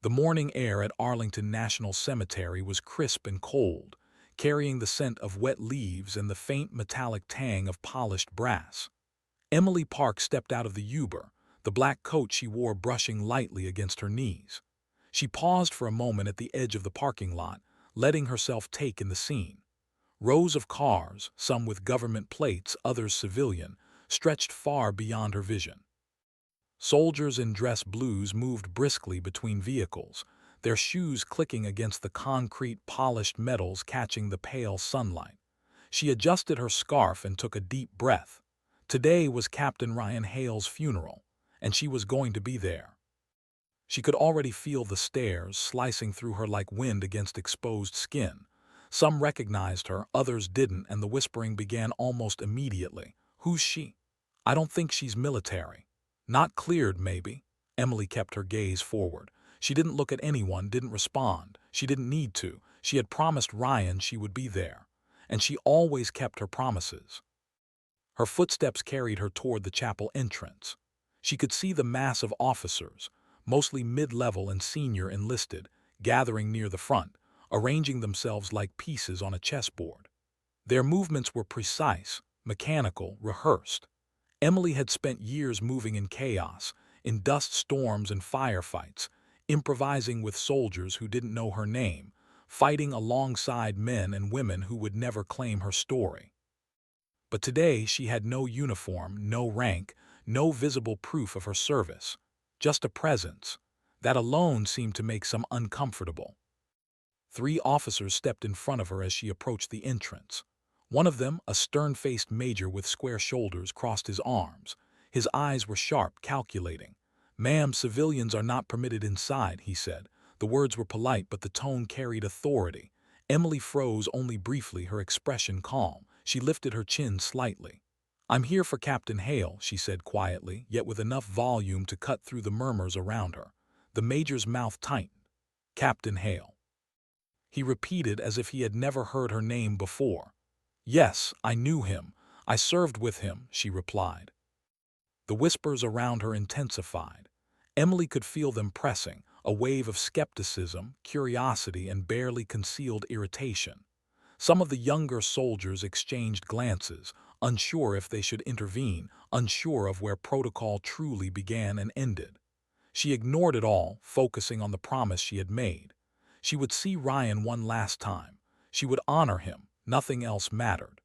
The morning air at Arlington National Cemetery was crisp and cold, carrying the scent of wet leaves and the faint metallic tang of polished brass. Emily Park stepped out of the Uber, the black coat she wore brushing lightly against her knees. She paused for a moment at the edge of the parking lot, letting herself take in the scene. Rows of cars, some with government plates, others civilian, stretched far beyond her vision. Soldiers in dress blues moved briskly between vehicles, their shoes clicking against the concrete polished metals catching the pale sunlight. She adjusted her scarf and took a deep breath. Today was Captain Ryan Hale's funeral, and she was going to be there. She could already feel the stares slicing through her like wind against exposed skin. Some recognized her, others didn't, and the whispering began almost immediately. "Who's she?" "I don't think she's military." "Not cleared, maybe." Emily kept her gaze forward. She didn't look at anyone, didn't respond. She didn't need to. She had promised Ryan she would be there. And she always kept her promises. Her footsteps carried her toward the chapel entrance. She could see the mass of officers, mostly mid-level and senior enlisted, gathering near the front, arranging themselves like pieces on a chessboard. Their movements were precise, mechanical, rehearsed. Emily had spent years moving in chaos, in dust storms and firefights, improvising with soldiers who didn't know her name, fighting alongside men and women who would never claim her story. But today she had no uniform, no rank, no visible proof of her service, just a presence. That alone seemed to make some uncomfortable. 3 officers stepped in front of her as she approached the entrance. One of them, a stern-faced major with square shoulders, crossed his arms. His eyes were sharp, calculating. "Ma'am, civilians are not permitted inside," he said. The words were polite, but the tone carried authority. Emily froze only briefly, her expression calm. She lifted her chin slightly. "I'm here for Captain Hale," she said quietly, yet with enough volume to cut through the murmurs around her. The major's mouth tightened. "Captain Hale." He repeated as if he had never heard her name before. "Yes, I knew him. I served with him," she replied. The whispers around her intensified. Emily could feel them pressing, a wave of skepticism, curiosity, and barely concealed irritation. Some of the younger soldiers exchanged glances, unsure if they should intervene, unsure of where protocol truly began and ended. She ignored it all, focusing on the promise she had made. She would see Ryan one last time. She would honor him. Nothing else mattered.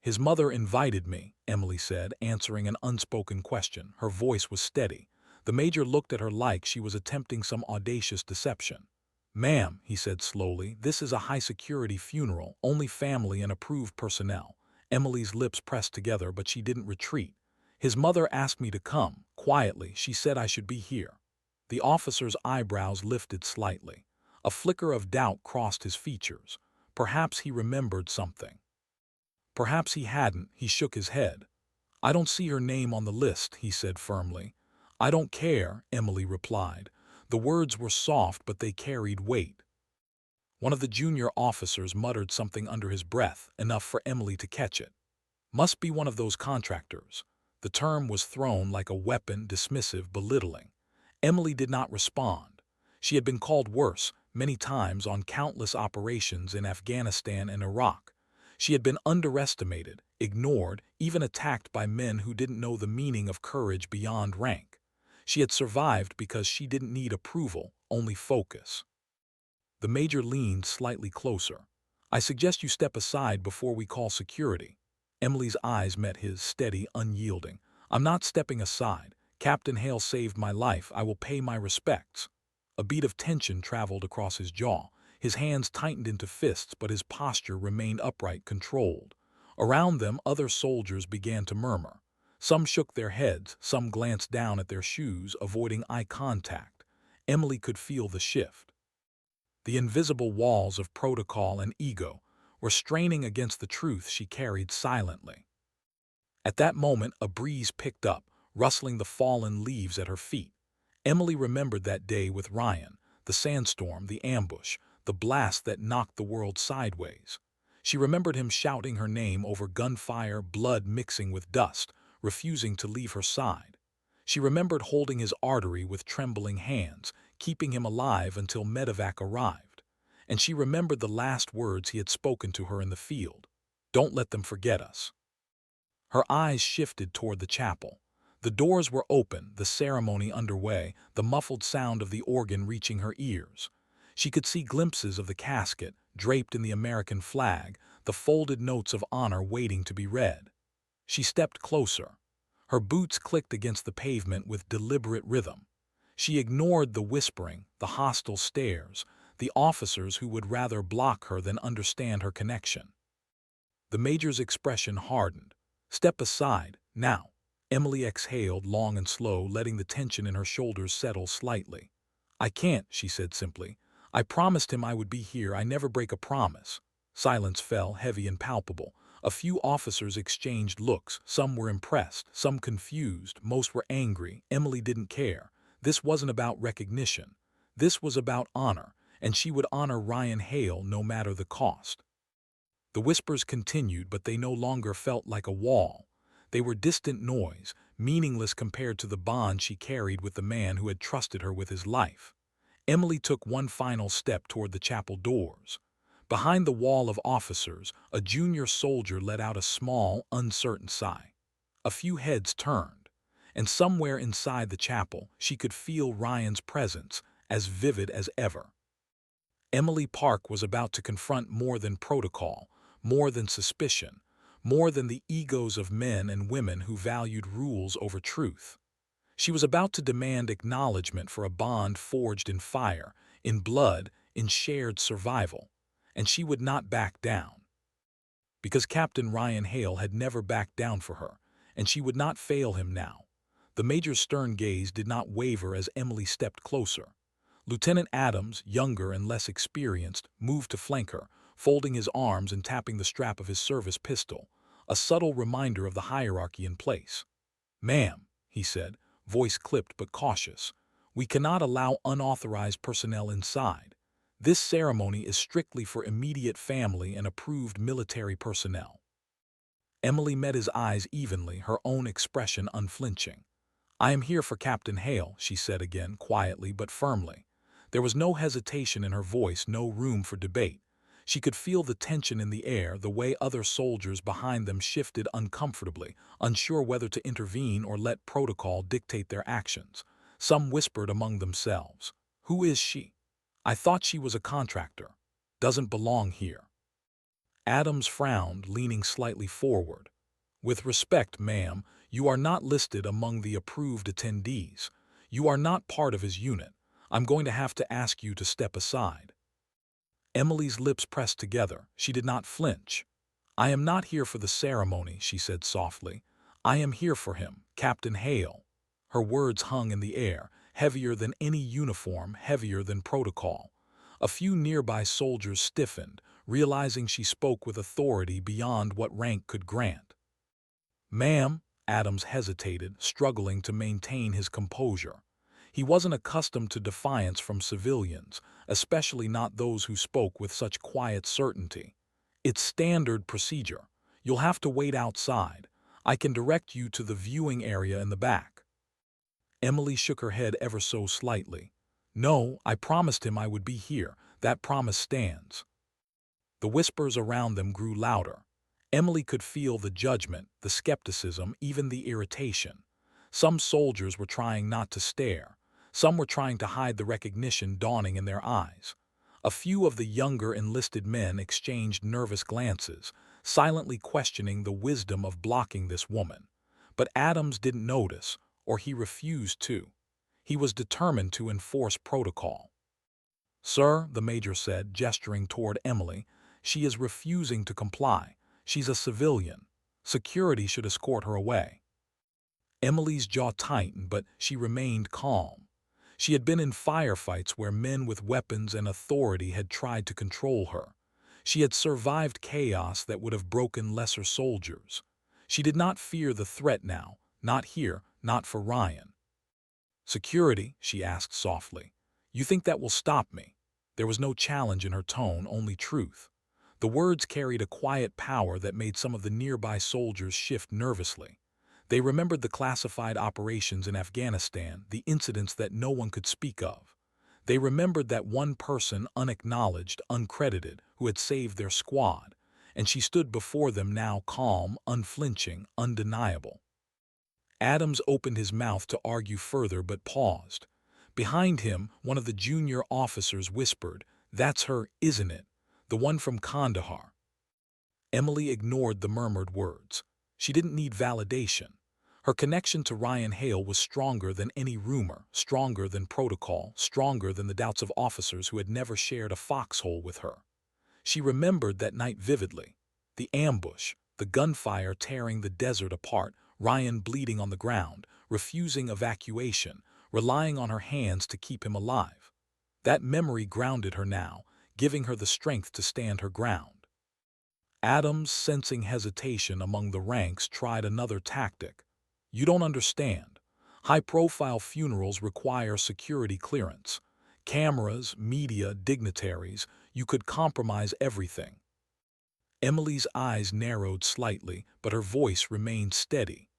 "His mother invited me," Emily said, answering an unspoken question. Her voice was steady. The major looked at her like she was attempting some audacious deception. "Ma'am," he said slowly, "this is a high-security funeral, only family and approved personnel." Emily's lips pressed together, but she didn't retreat. "His mother asked me to come. Quietly, she said I should be here." The officer's eyebrows lifted slightly. A flicker of doubt crossed his features. Perhaps he remembered something. Perhaps he hadn't. He shook his head. "I don't see her name on the list," he said firmly. "I don't care," Emily replied. The words were soft, but they carried weight. One of the junior officers muttered something under his breath, enough for Emily to catch it. "Must be one of those contractors." The term was thrown like a weapon, dismissive, belittling. Emily did not respond. She had been called worse, many times on countless operations in Afghanistan and Iraq. She had been underestimated, ignored, even attacked by men who didn't know the meaning of courage beyond rank. She had survived because she didn't need approval, only focus. The major leaned slightly closer. "I suggest you step aside before we call security." Emily's eyes met his, steady, unyielding. "I'm not stepping aside. Captain Hale saved my life. I will pay my respects." A beat of tension traveled across his jaw. His hands tightened into fists, but his posture remained upright, controlled. Around them, other soldiers began to murmur. Some shook their heads, some glanced down at their shoes, avoiding eye contact. Emily could feel the shift. The invisible walls of protocol and ego were straining against the truth she carried silently. At that moment, a breeze picked up, rustling the fallen leaves at her feet. Emily remembered that day with Ryan, the sandstorm, the ambush, the blast that knocked the world sideways. She remembered him shouting her name over gunfire, blood mixing with dust, refusing to leave her side. She remembered holding his artery with trembling hands, keeping him alive until medevac arrived. And she remembered the last words he had spoken to her in the field. "Don't let them forget us." Her eyes shifted toward the chapel. The doors were open, the ceremony underway, the muffled sound of the organ reaching her ears. She could see glimpses of the casket, draped in the American flag, the folded notes of honor waiting to be read. She stepped closer. Her boots clicked against the pavement with deliberate rhythm. She ignored the whispering, the hostile stares, the officers who would rather block her than understand her connection. The major's expression hardened. "Step aside, now." Emily exhaled long and slow, letting the tension in her shoulders settle slightly. "I can't," she said simply. "I promised him I would be here. I never break a promise." Silence fell, heavy and palpable. A few officers exchanged looks. Some were impressed, some confused, most were angry. Emily didn't care. This wasn't about recognition. This was about honor, and she would honor Ryan Hale no matter the cost. The whispers continued, but they no longer felt like a wall. They were distant noise, meaningless compared to the bond she carried with the man who had trusted her with his life. Emily took one final step toward the chapel doors. Behind the wall of officers, a junior soldier let out a small, uncertain sigh. A few heads turned, and somewhere inside the chapel she could feel Ryan's presence, as vivid as ever. Emily Park was about to confront more than protocol, more than suspicion, more than the egos of men and women who valued rules over truth. She was about to demand acknowledgement for a bond forged in fire, in blood, in shared survival, and she would not back down. Because Captain Ryan Hale had never backed down for her, and she would not fail him now. The major's stern gaze did not waver as Emily stepped closer. Lieutenant Adams, younger and less experienced, moved to flank her, folding his arms and tapping the strap of his service pistol, a subtle reminder of the hierarchy in place. "Ma'am," he said, voice clipped but cautious, "we cannot allow unauthorized personnel inside. This ceremony is strictly for immediate family and approved military personnel." Emily met his eyes evenly, her own expression unflinching. "I am here for Captain Hale," she said again, quietly but firmly. There was no hesitation in her voice, no room for debate. She could feel the tension in the air, the way other soldiers behind them shifted uncomfortably, unsure whether to intervene or let protocol dictate their actions. Some whispered among themselves, "Who is she? I thought she was a contractor. Doesn't belong here." Adams frowned, leaning slightly forward. "With respect, ma'am, you are not listed among the approved attendees. You are not part of his unit. I'm going to have to ask you to step aside." Emily's lips pressed together. She did not flinch. "I am not here for the ceremony," she said softly. "I am here for him, Captain Hale." Her words hung in the air, heavier than any uniform, heavier than protocol. A few nearby soldiers stiffened, realizing she spoke with authority beyond what rank could grant. "Ma'am," Adams hesitated, struggling to maintain his composure. He wasn't accustomed to defiance from civilians, especially not those who spoke with such quiet certainty. "It's standard procedure. You'll have to wait outside. I can direct you to the viewing area in the back." Emily shook her head ever so slightly. "No, I promised him I would be here. That promise stands." The whispers around them grew louder. Emily could feel the judgment, the skepticism, even the irritation. Some soldiers were trying not to stare. Some were trying to hide the recognition dawning in their eyes. A few of the younger enlisted men exchanged nervous glances, silently questioning the wisdom of blocking this woman. But Adams didn't notice, or he refused to. He was determined to enforce protocol. "Sir," the major said, gesturing toward Emily, "she is refusing to comply. She's a civilian. Security should escort her away." Emily's jaw tightened, but she remained calm. She had been in firefights where men with weapons and authority had tried to control her. She had survived chaos that would have broken lesser soldiers. She did not fear the threat now, not here, not for Ryan. "Security?" she asked softly. "You think that will stop me?" There was no challenge in her tone, only truth. The words carried a quiet power that made some of the nearby soldiers shift nervously. They remembered the classified operations in Afghanistan, the incidents that no one could speak of. They remembered that one person, unacknowledged, uncredited, who had saved their squad, and she stood before them now, calm, unflinching, undeniable. Adams opened his mouth to argue further but paused. Behind him, one of the junior officers whispered, "That's her, isn't it? The one from Kandahar." Emily ignored the murmured words. She didn't need validation. Her connection to Ryan Hale was stronger than any rumor, stronger than protocol, stronger than the doubts of officers who had never shared a foxhole with her. She remembered that night vividly. The ambush, the gunfire tearing the desert apart, Ryan bleeding on the ground, refusing evacuation, relying on her hands to keep him alive. That memory grounded her now, giving her the strength to stand her ground. Adams, sensing hesitation among the ranks, tried another tactic. "You don't understand. High-profile funerals require security clearance. Cameras, media, dignitaries, you could compromise everything." Emily's eyes narrowed slightly, but her voice remained steady.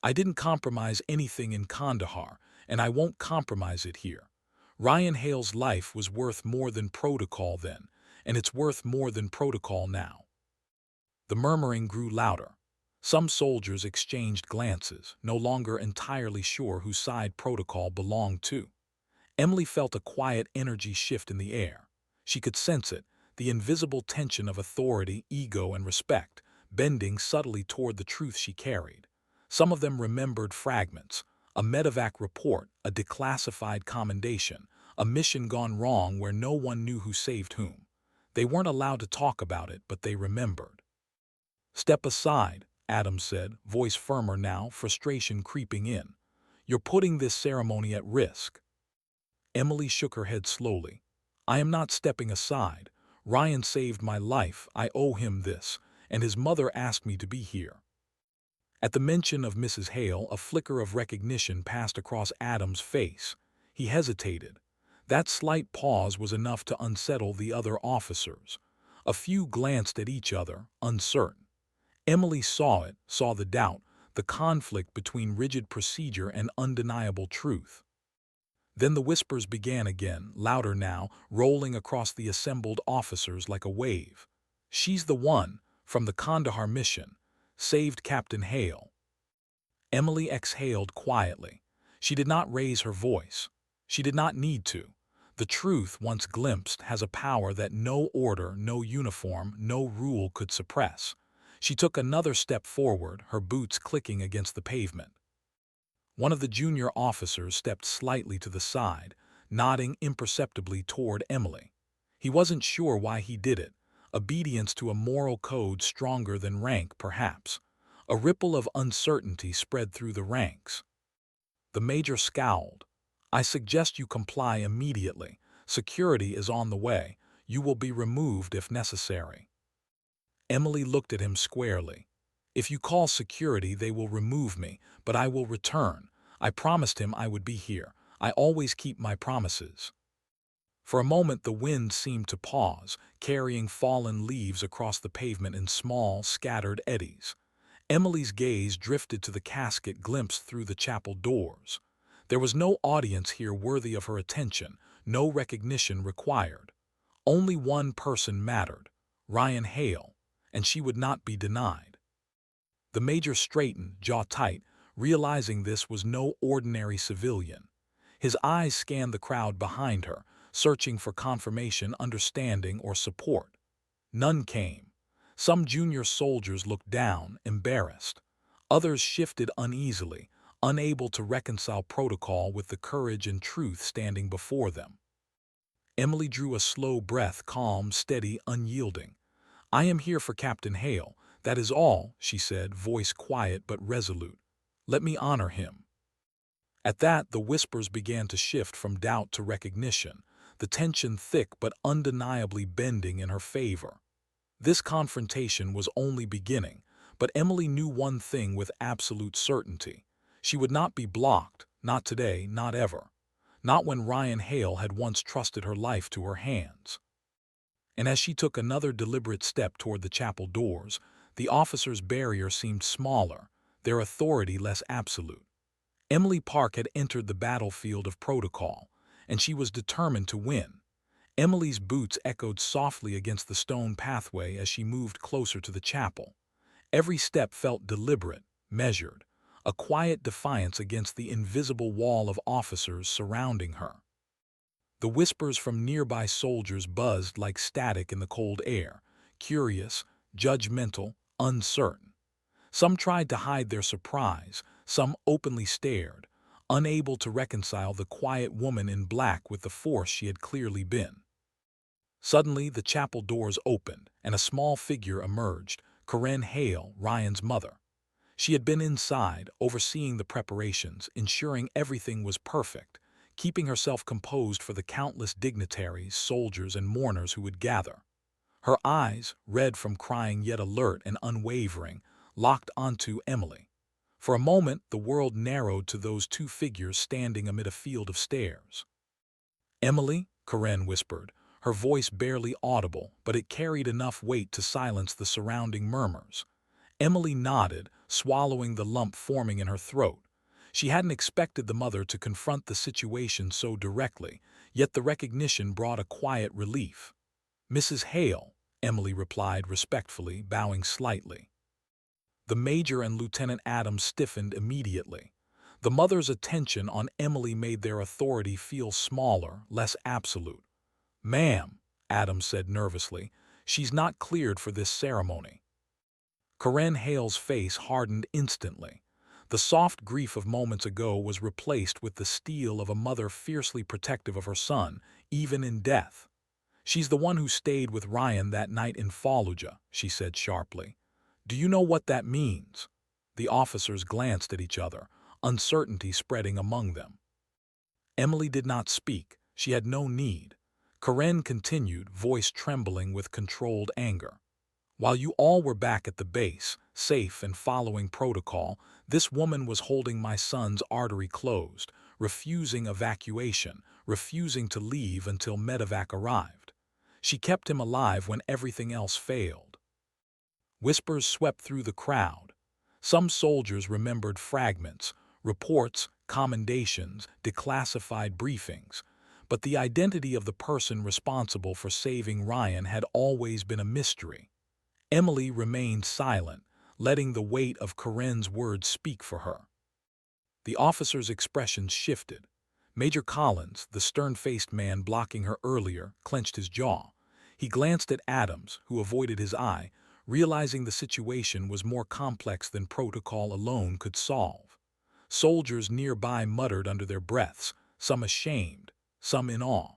"I didn't compromise anything in Kandahar, and I won't compromise it here. Ryan Hale's life was worth more than protocol then, and it's worth more than protocol now." The murmuring grew louder. Some soldiers exchanged glances, no longer entirely sure whose side protocol belonged to. Emily felt a quiet energy shift in the air. She could sense it, the invisible tension of authority, ego, and respect, bending subtly toward the truth she carried. Some of them remembered fragments, a medevac report, a declassified commendation, a mission gone wrong where no one knew who saved whom. They weren't allowed to talk about it, but they remembered. "Step aside," Adams said, voice firmer now, frustration creeping in. "You're putting this ceremony at risk." Emily shook her head slowly. "I am not stepping aside. Ryan saved my life, I owe him this, and his mother asked me to be here." At the mention of Mrs. Hale, a flicker of recognition passed across Adams' face. He hesitated. That slight pause was enough to unsettle the other officers. A few glanced at each other, uncertain. Emily saw it, saw the doubt, the conflict between rigid procedure and undeniable truth. Then the whispers began again, louder now, rolling across the assembled officers like a wave. "She's the one, from the Kandahar mission. Saved Captain Hale." Emily exhaled quietly. She did not raise her voice. She did not need to. The truth, once glimpsed, has a power that no order, no uniform, no rule could suppress. She took another step forward, her boots clicking against the pavement. One of the junior officers stepped slightly to the side, nodding imperceptibly toward Emily. He wasn't sure why he did it. Obedience to a moral code stronger than rank, perhaps. A ripple of uncertainty spread through the ranks. The major scowled. "I suggest you comply immediately. Security is on the way. You will be removed if necessary." Emily looked at him squarely. "If you call security, they will remove me, but I will return. I promised him I would be here. I always keep my promises." For a moment the wind seemed to pause, carrying fallen leaves across the pavement in small, scattered eddies. Emily's gaze drifted to the casket glimpsed through the chapel doors. There was no audience here worthy of her attention, no recognition required. Only one person mattered, Ryan Hale, and she would not be denied. The major straightened, jaw tight, realizing this was no ordinary civilian. His eyes scanned the crowd behind her, searching for confirmation, understanding, or support. None came. Some junior soldiers looked down, embarrassed. Others shifted uneasily, unable to reconcile protocol with the courage and truth standing before them. Emily drew a slow breath, calm, steady, unyielding. "I am here for Captain Hale. That is all," she said, voice quiet but resolute. "Let me honor him." At that, the whispers began to shift from doubt to recognition, the tension thick but undeniably bending in her favor. This confrontation was only beginning, but Emily knew one thing with absolute certainty. She would not be blocked, not today, not ever. Not when Ryan Hale had once trusted her life to her hands. And as she took another deliberate step toward the chapel doors, the officers' barrier seemed smaller, their authority less absolute. Emily Park had entered the battlefield of protocol, and she was determined to win. Emily's boots echoed softly against the stone pathway as she moved closer to the chapel. Every step felt deliberate, measured, a quiet defiance against the invisible wall of officers surrounding her. The whispers from nearby soldiers buzzed like static in the cold air, curious, judgmental, uncertain. Some tried to hide their surprise, some openly stared, unable to reconcile the quiet woman in black with the force she had clearly been. Suddenly, the chapel doors opened, and a small figure emerged, Corinne Hale, Ryan's mother. She had been inside, overseeing the preparations, ensuring everything was perfect, keeping herself composed for the countless dignitaries, soldiers, and mourners who would gather. Her eyes, red from crying yet alert and unwavering, locked onto Emily. For a moment, the world narrowed to those two figures standing amid a field of stairs. "Emily," Corinne whispered, her voice barely audible, but it carried enough weight to silence the surrounding murmurs. Emily nodded, swallowing the lump forming in her throat. She hadn't expected the mother to confront the situation so directly, yet the recognition brought a quiet relief. "Mrs. Hale," Emily replied respectfully, bowing slightly. The Major and Lieutenant Adams stiffened immediately. The mother's attention on Emily made their authority feel smaller, less absolute. "Ma'am," Adams said nervously, "she's not cleared for this ceremony." Corinne Hale's face hardened instantly. The soft grief of moments ago was replaced with the steel of a mother fiercely protective of her son, even in death. "She's the one who stayed with Ryan that night in Fallujah," she said sharply. "Do you know what that means?" The officers glanced at each other, uncertainty spreading among them. Emily did not speak. She had no need. Corinne continued, voice trembling with controlled anger. "While you all were back at the base, safe and following protocol, this woman was holding my son's artery closed, refusing evacuation, refusing to leave until medevac arrived. She kept him alive when everything else failed." Whispers swept through the crowd. Some soldiers remembered fragments, reports, commendations, declassified briefings, but the identity of the person responsible for saving Ryan had always been a mystery. Emily remained silent, letting the weight of Corinne's words speak for her. The officer's expressions shifted. Major Collins, the stern-faced man blocking her earlier, clenched his jaw. He glanced at Adams, who avoided his eye, realizing the situation was more complex than protocol alone could solve. Soldiers nearby muttered under their breaths, some ashamed, some in awe.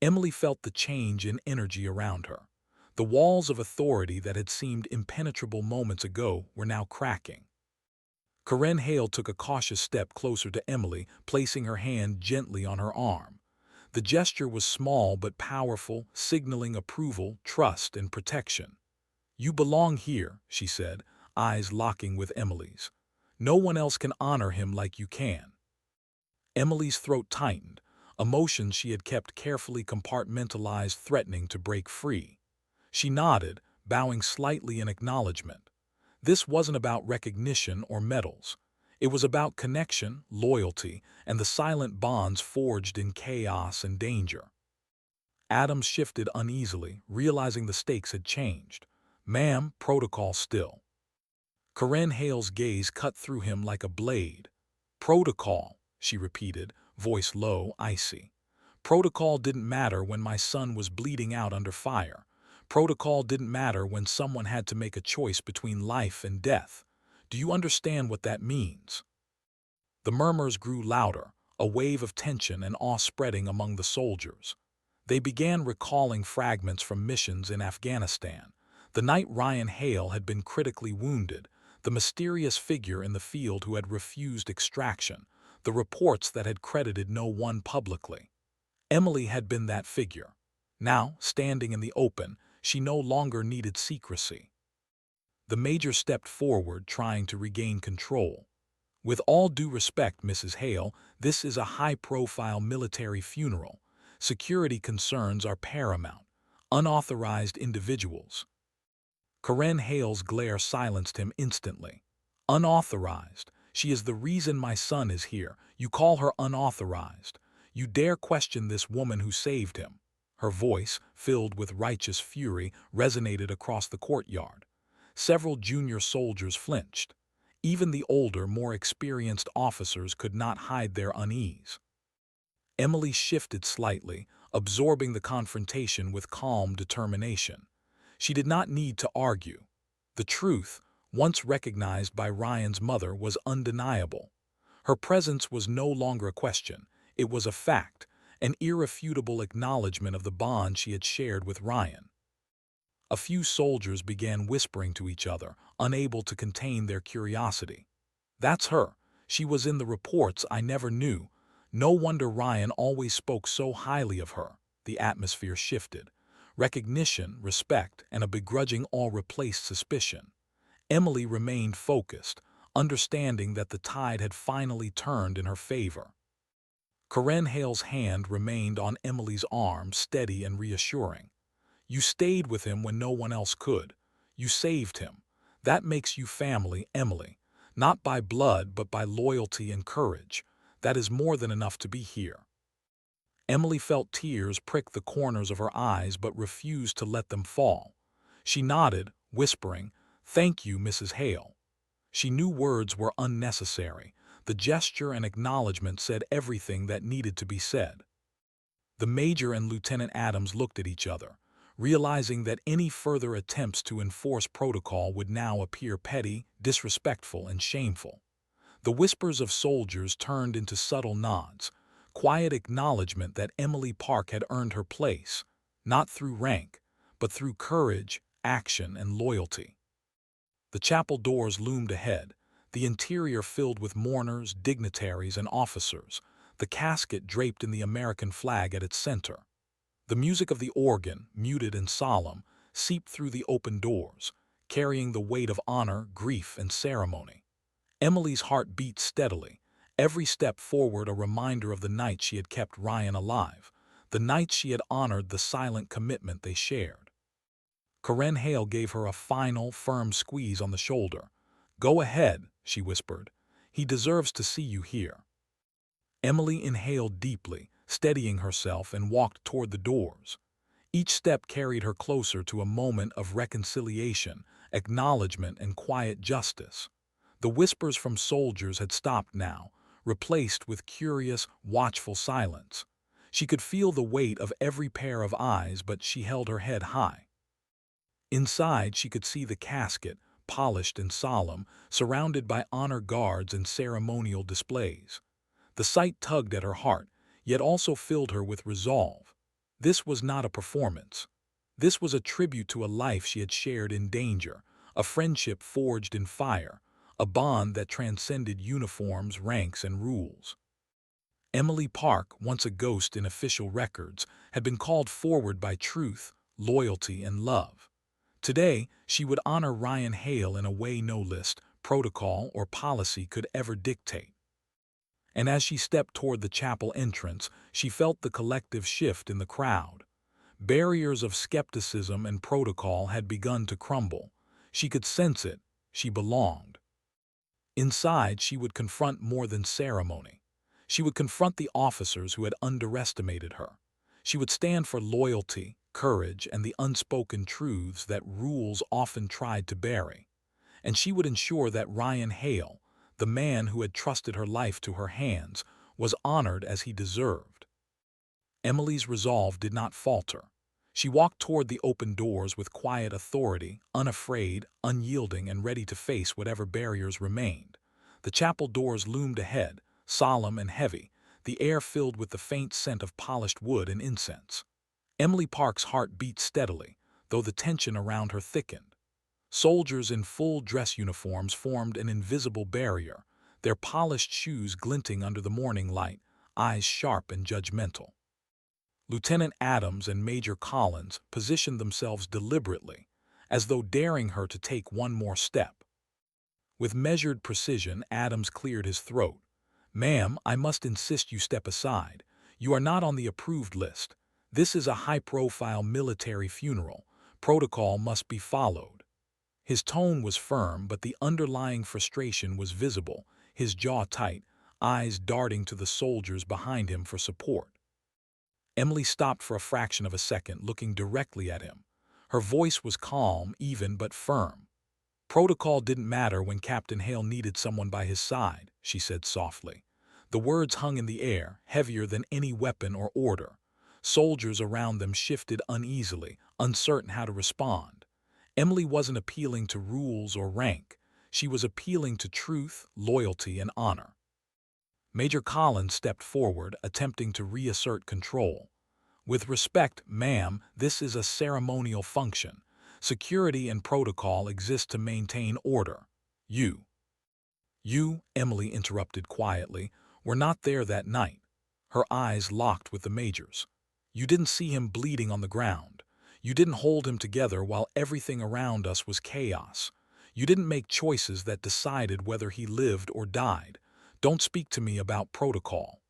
Emily felt the change in energy around her. The walls of authority that had seemed impenetrable moments ago were now cracking. Corinne Hale took a cautious step closer to Emily, placing her hand gently on her arm. The gesture was small but powerful, signaling approval, trust, and protection. "You belong here," she said, eyes locking with Emily's. "No one else can honor him like you can." Emily's throat tightened, emotions she had kept carefully compartmentalized threatening to break free. She nodded, bowing slightly in acknowledgement. This wasn't about recognition or medals. It was about connection, loyalty, and the silent bonds forged in chaos and danger. Adams shifted uneasily, realizing the stakes had changed. "Ma'am, protocol still." Corinne Hale's gaze cut through him like a blade. "Protocol," she repeated, voice low, icy. "Protocol didn't matter when my son was bleeding out under fire. Protocol didn't matter when someone had to make a choice between life and death. Do you understand what that means?" The murmurs grew louder, a wave of tension and awe spreading among the soldiers. They began recalling fragments from missions in Afghanistan. The night Ryan Hale had been critically wounded, the mysterious figure in the field who had refused extraction, the reports that had credited no one publicly. Emily had been that figure. Now, standing in the open, she no longer needed secrecy. The Major stepped forward, trying to regain control. "With all due respect, Mrs. Hale, this is a high-profile military funeral. Security concerns are paramount. Unauthorized individuals." Corinne Hale's glare silenced him instantly. "Unauthorized. She is the reason my son is here. You call her unauthorized. You dare question this woman who saved him?" Her voice, filled with righteous fury, resonated across the courtyard. Several junior soldiers flinched. Even the older, more experienced officers could not hide their unease. Emily shifted slightly, absorbing the confrontation with calm determination. She did not need to argue. The truth, once recognized by Ryan's mother, was undeniable. Her presence was no longer a question. It was a fact, an irrefutable acknowledgement of the bond she had shared with Ryan. A few soldiers began whispering to each other, unable to contain their curiosity. "That's her. She was in the reports. I never knew. No wonder Ryan always spoke so highly of her." The atmosphere shifted. Recognition, respect, and a begrudging awe replaced suspicion. Emily remained focused, understanding that the tide had finally turned in her favor. Karen Hale's hand remained on Emily's arm, steady and reassuring. "You stayed with him when no one else could. You saved him. That makes you family, Emily. Not by blood, but by loyalty and courage. That is more than enough to be here." Emily felt tears prick the corners of her eyes but refused to let them fall. She nodded, whispering, "Thank you, Mrs. Hale." She knew words were unnecessary. The gesture and acknowledgement said everything that needed to be said. The Major and Lieutenant Adams looked at each other, realizing that any further attempts to enforce protocol would now appear petty, disrespectful, and shameful. The whispers of soldiers turned into subtle nods, quiet acknowledgement that Emily Park had earned her place, not through rank, but through courage, action, and loyalty. The chapel doors loomed ahead, the interior filled with mourners, dignitaries, and officers, the casket draped in the American flag at its center. The music of the organ, muted and solemn, seeped through the open doors, carrying the weight of honor, grief, and ceremony. Emily's heart beat steadily, every step forward a reminder of the night she had kept Ryan alive, the night she had honored the silent commitment they shared. Karen Hale gave her a final, firm squeeze on the shoulder. "Go ahead," she whispered. "He deserves to see you here." Emily inhaled deeply, steadying herself, and walked toward the doors. Each step carried her closer to a moment of reconciliation, acknowledgement, and quiet justice. The whispers from soldiers had stopped now, replaced with curious, watchful silence. She could feel the weight of every pair of eyes, but she held her head high. Inside, she could see the casket, polished and solemn, surrounded by honor guards and ceremonial displays. The sight tugged at her heart, yet also filled her with resolve. This was not a performance. This was a tribute to a life she had shared in danger, a friendship forged in fire, a bond that transcended uniforms, ranks, and rules. Emily Park, once a ghost in official records, had been called forward by truth, loyalty, and love. Today, she would honor Ryan Hale in a way no list, protocol, or policy could ever dictate. And as she stepped toward the chapel entrance, she felt the collective shift in the crowd. Barriers of skepticism and protocol had begun to crumble. She could sense it. She belonged. Inside, she would confront more than ceremony. She would confront the officers who had underestimated her. She would stand for loyalty, courage, and the unspoken truths that rules often tried to bury. And she would ensure that Ryan Hale, the man who had trusted her life to her hands, was honored as he deserved. Emily's resolve did not falter. She walked toward the open doors with quiet authority, unafraid, unyielding, and ready to face whatever barriers remained. The chapel doors loomed ahead, solemn and heavy, the air filled with the faint scent of polished wood and incense. Emily Park's heart beat steadily, though the tension around her thickened. Soldiers in full dress uniforms formed an invisible barrier, their polished shoes glinting under the morning light, eyes sharp and judgmental. Lieutenant Adams and Major Collins positioned themselves deliberately, as though daring her to take one more step. With measured precision, Adams cleared his throat. "Ma'am, I must insist you step aside. You are not on the approved list. This is a high-profile military funeral. Protocol must be followed." His tone was firm, but the underlying frustration was visible, his jaw tight, eyes darting to the soldiers behind him for support. Emily stopped for a fraction of a second, looking directly at him. Her voice was calm, even, but firm. "Protocol didn't matter when Captain Hale needed someone by his side," she said softly. The words hung in the air, heavier than any weapon or order. Soldiers around them shifted uneasily, uncertain how to respond. Emily wasn't appealing to rules or rank. She was appealing to truth, loyalty, and honor. Major Collins stepped forward, attempting to reassert control. "With respect, ma'am, this is a ceremonial function. Security and protocol exist to maintain order. You, Emily interrupted quietly, were not there that night." Her eyes locked with the major's. "You didn't see him bleeding on the ground. You didn't hold him together while everything around us was chaos. You didn't make choices that decided whether he lived or died. Don't speak to me about protocol."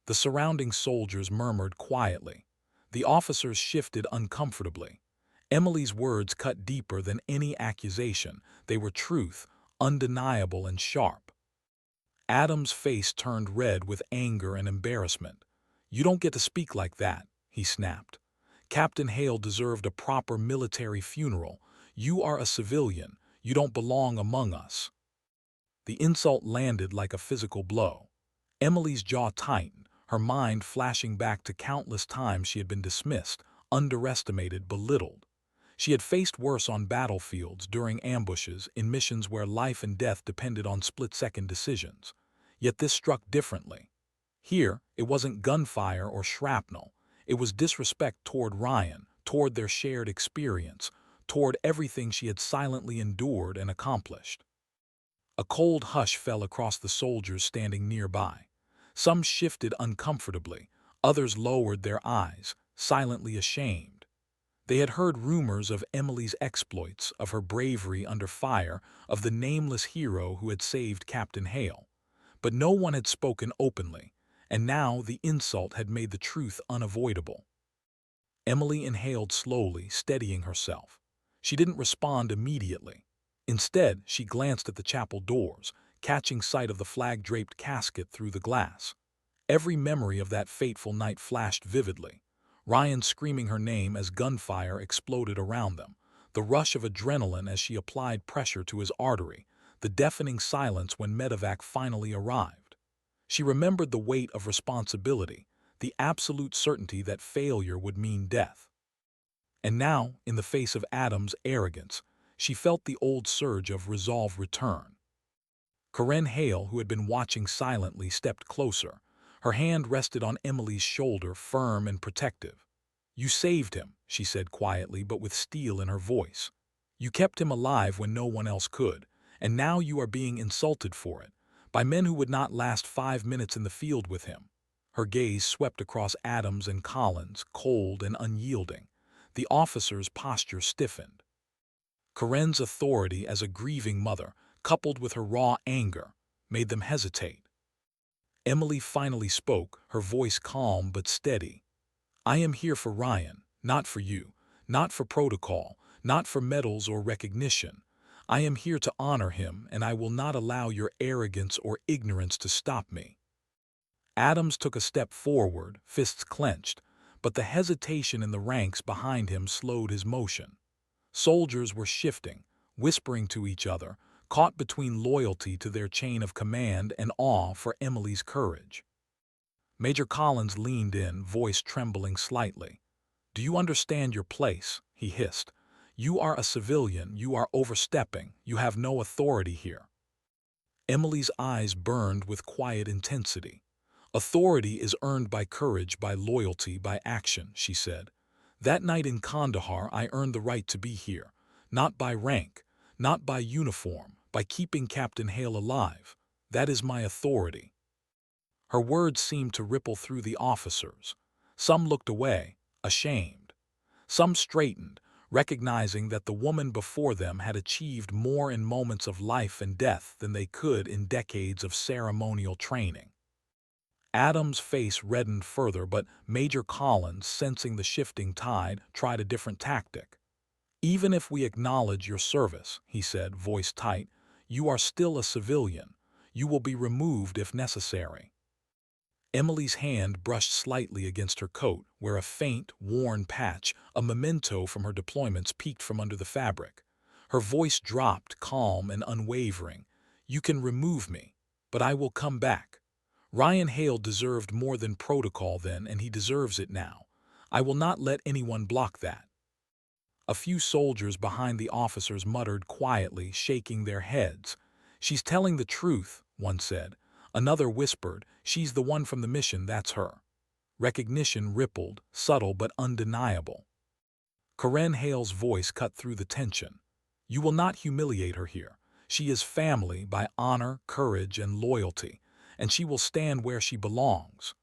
The surrounding soldiers murmured quietly. The officers shifted uncomfortably. Emily's words cut deeper than any accusation. They were truth, undeniable and sharp. Adam's face turned red with anger and embarrassment. "You don't get to speak like that," he snapped. "Captain Hale deserved a proper military funeral. You are a civilian. You don't belong among us." The insult landed like a physical blow. Emily's jaw tightened, her mind flashing back to countless times she had been dismissed, underestimated, belittled. She had faced worse on battlefields, during ambushes, in missions where life and death depended on split-second decisions. Yet this struck differently. Here, it wasn't gunfire or shrapnel. It was disrespect toward Ryan, toward their shared experience, toward everything she had silently endured and accomplished. A cold hush fell across the soldiers standing nearby. Some shifted uncomfortably, others lowered their eyes, silently ashamed. They had heard rumors of Emily's exploits, of her bravery under fire, of the nameless hero who had saved Captain Hale. But no one had spoken openly, and now the insult had made the truth unavoidable. Emily inhaled slowly, steadying herself. She didn't respond immediately. Instead, she glanced at the chapel doors, catching sight of the flag-draped casket through the glass. Every memory of that fateful night flashed vividly. Ryan screaming her name as gunfire exploded around them, the rush of adrenaline as she applied pressure to his artery, the deafening silence when medevac finally arrived. She remembered the weight of responsibility, the absolute certainty that failure would mean death. And now, in the face of Adam's arrogance, she felt the old surge of resolve return. Corinne Hale, who had been watching silently, stepped closer. Her hand rested on Emily's shoulder, firm and protective. "You saved him," she said quietly but with steel in her voice. "You kept him alive when no one else could, and now you are being insulted for it, by men who would not last 5 minutes in the field with him." Her gaze swept across Adams and Collins, cold and unyielding. The officer's posture stiffened. Corinne's authority as a grieving mother, coupled with her raw anger, made them hesitate. Emily finally spoke, her voice calm but steady. "I am here for Ryan, not for you, not for protocol, not for medals or recognition. I am here to honor him, and I will not allow your arrogance or ignorance to stop me." Adams took a step forward, fists clenched, but the hesitation in the ranks behind him slowed his motion. Soldiers were shifting, whispering to each other, caught between loyalty to their chain of command and awe for Emily's courage. Major Collins leaned in, voice trembling slightly. "Do you understand your place?" he hissed. "You are a civilian, you are overstepping, you have no authority here." Emily's eyes burned with quiet intensity. "Authority is earned by courage, by loyalty, by action," she said. "That night in Kandahar I earned the right to be here, not by rank, not by uniform, by keeping Captain Hale alive. That is my authority." Her words seemed to ripple through the officers. Some looked away, ashamed. Some straightened, recognizing that the woman before them had achieved more in moments of life and death than they could in decades of ceremonial training. Adam's face reddened further, but Major Collins, sensing the shifting tide, tried a different tactic. "Even if we acknowledge your service," he said, voice tight, "you are still a civilian. You will be removed if necessary." Emily's hand brushed slightly against her coat, where a faint, worn patch, a memento from her deployments, peeked from under the fabric. Her voice dropped, calm and unwavering. "You can remove me, but I will come back. Ryan Hale deserved more than protocol then, and he deserves it now. I will not let anyone block that." A few soldiers behind the officers muttered quietly, shaking their heads. "She's telling the truth," one said. Another whispered, "She's the one from the mission, that's her." Recognition rippled, subtle but undeniable. Karen Hale's voice cut through the tension. "You will not humiliate her here. She is family by honor, courage, and loyalty, and she will stand where she belongs."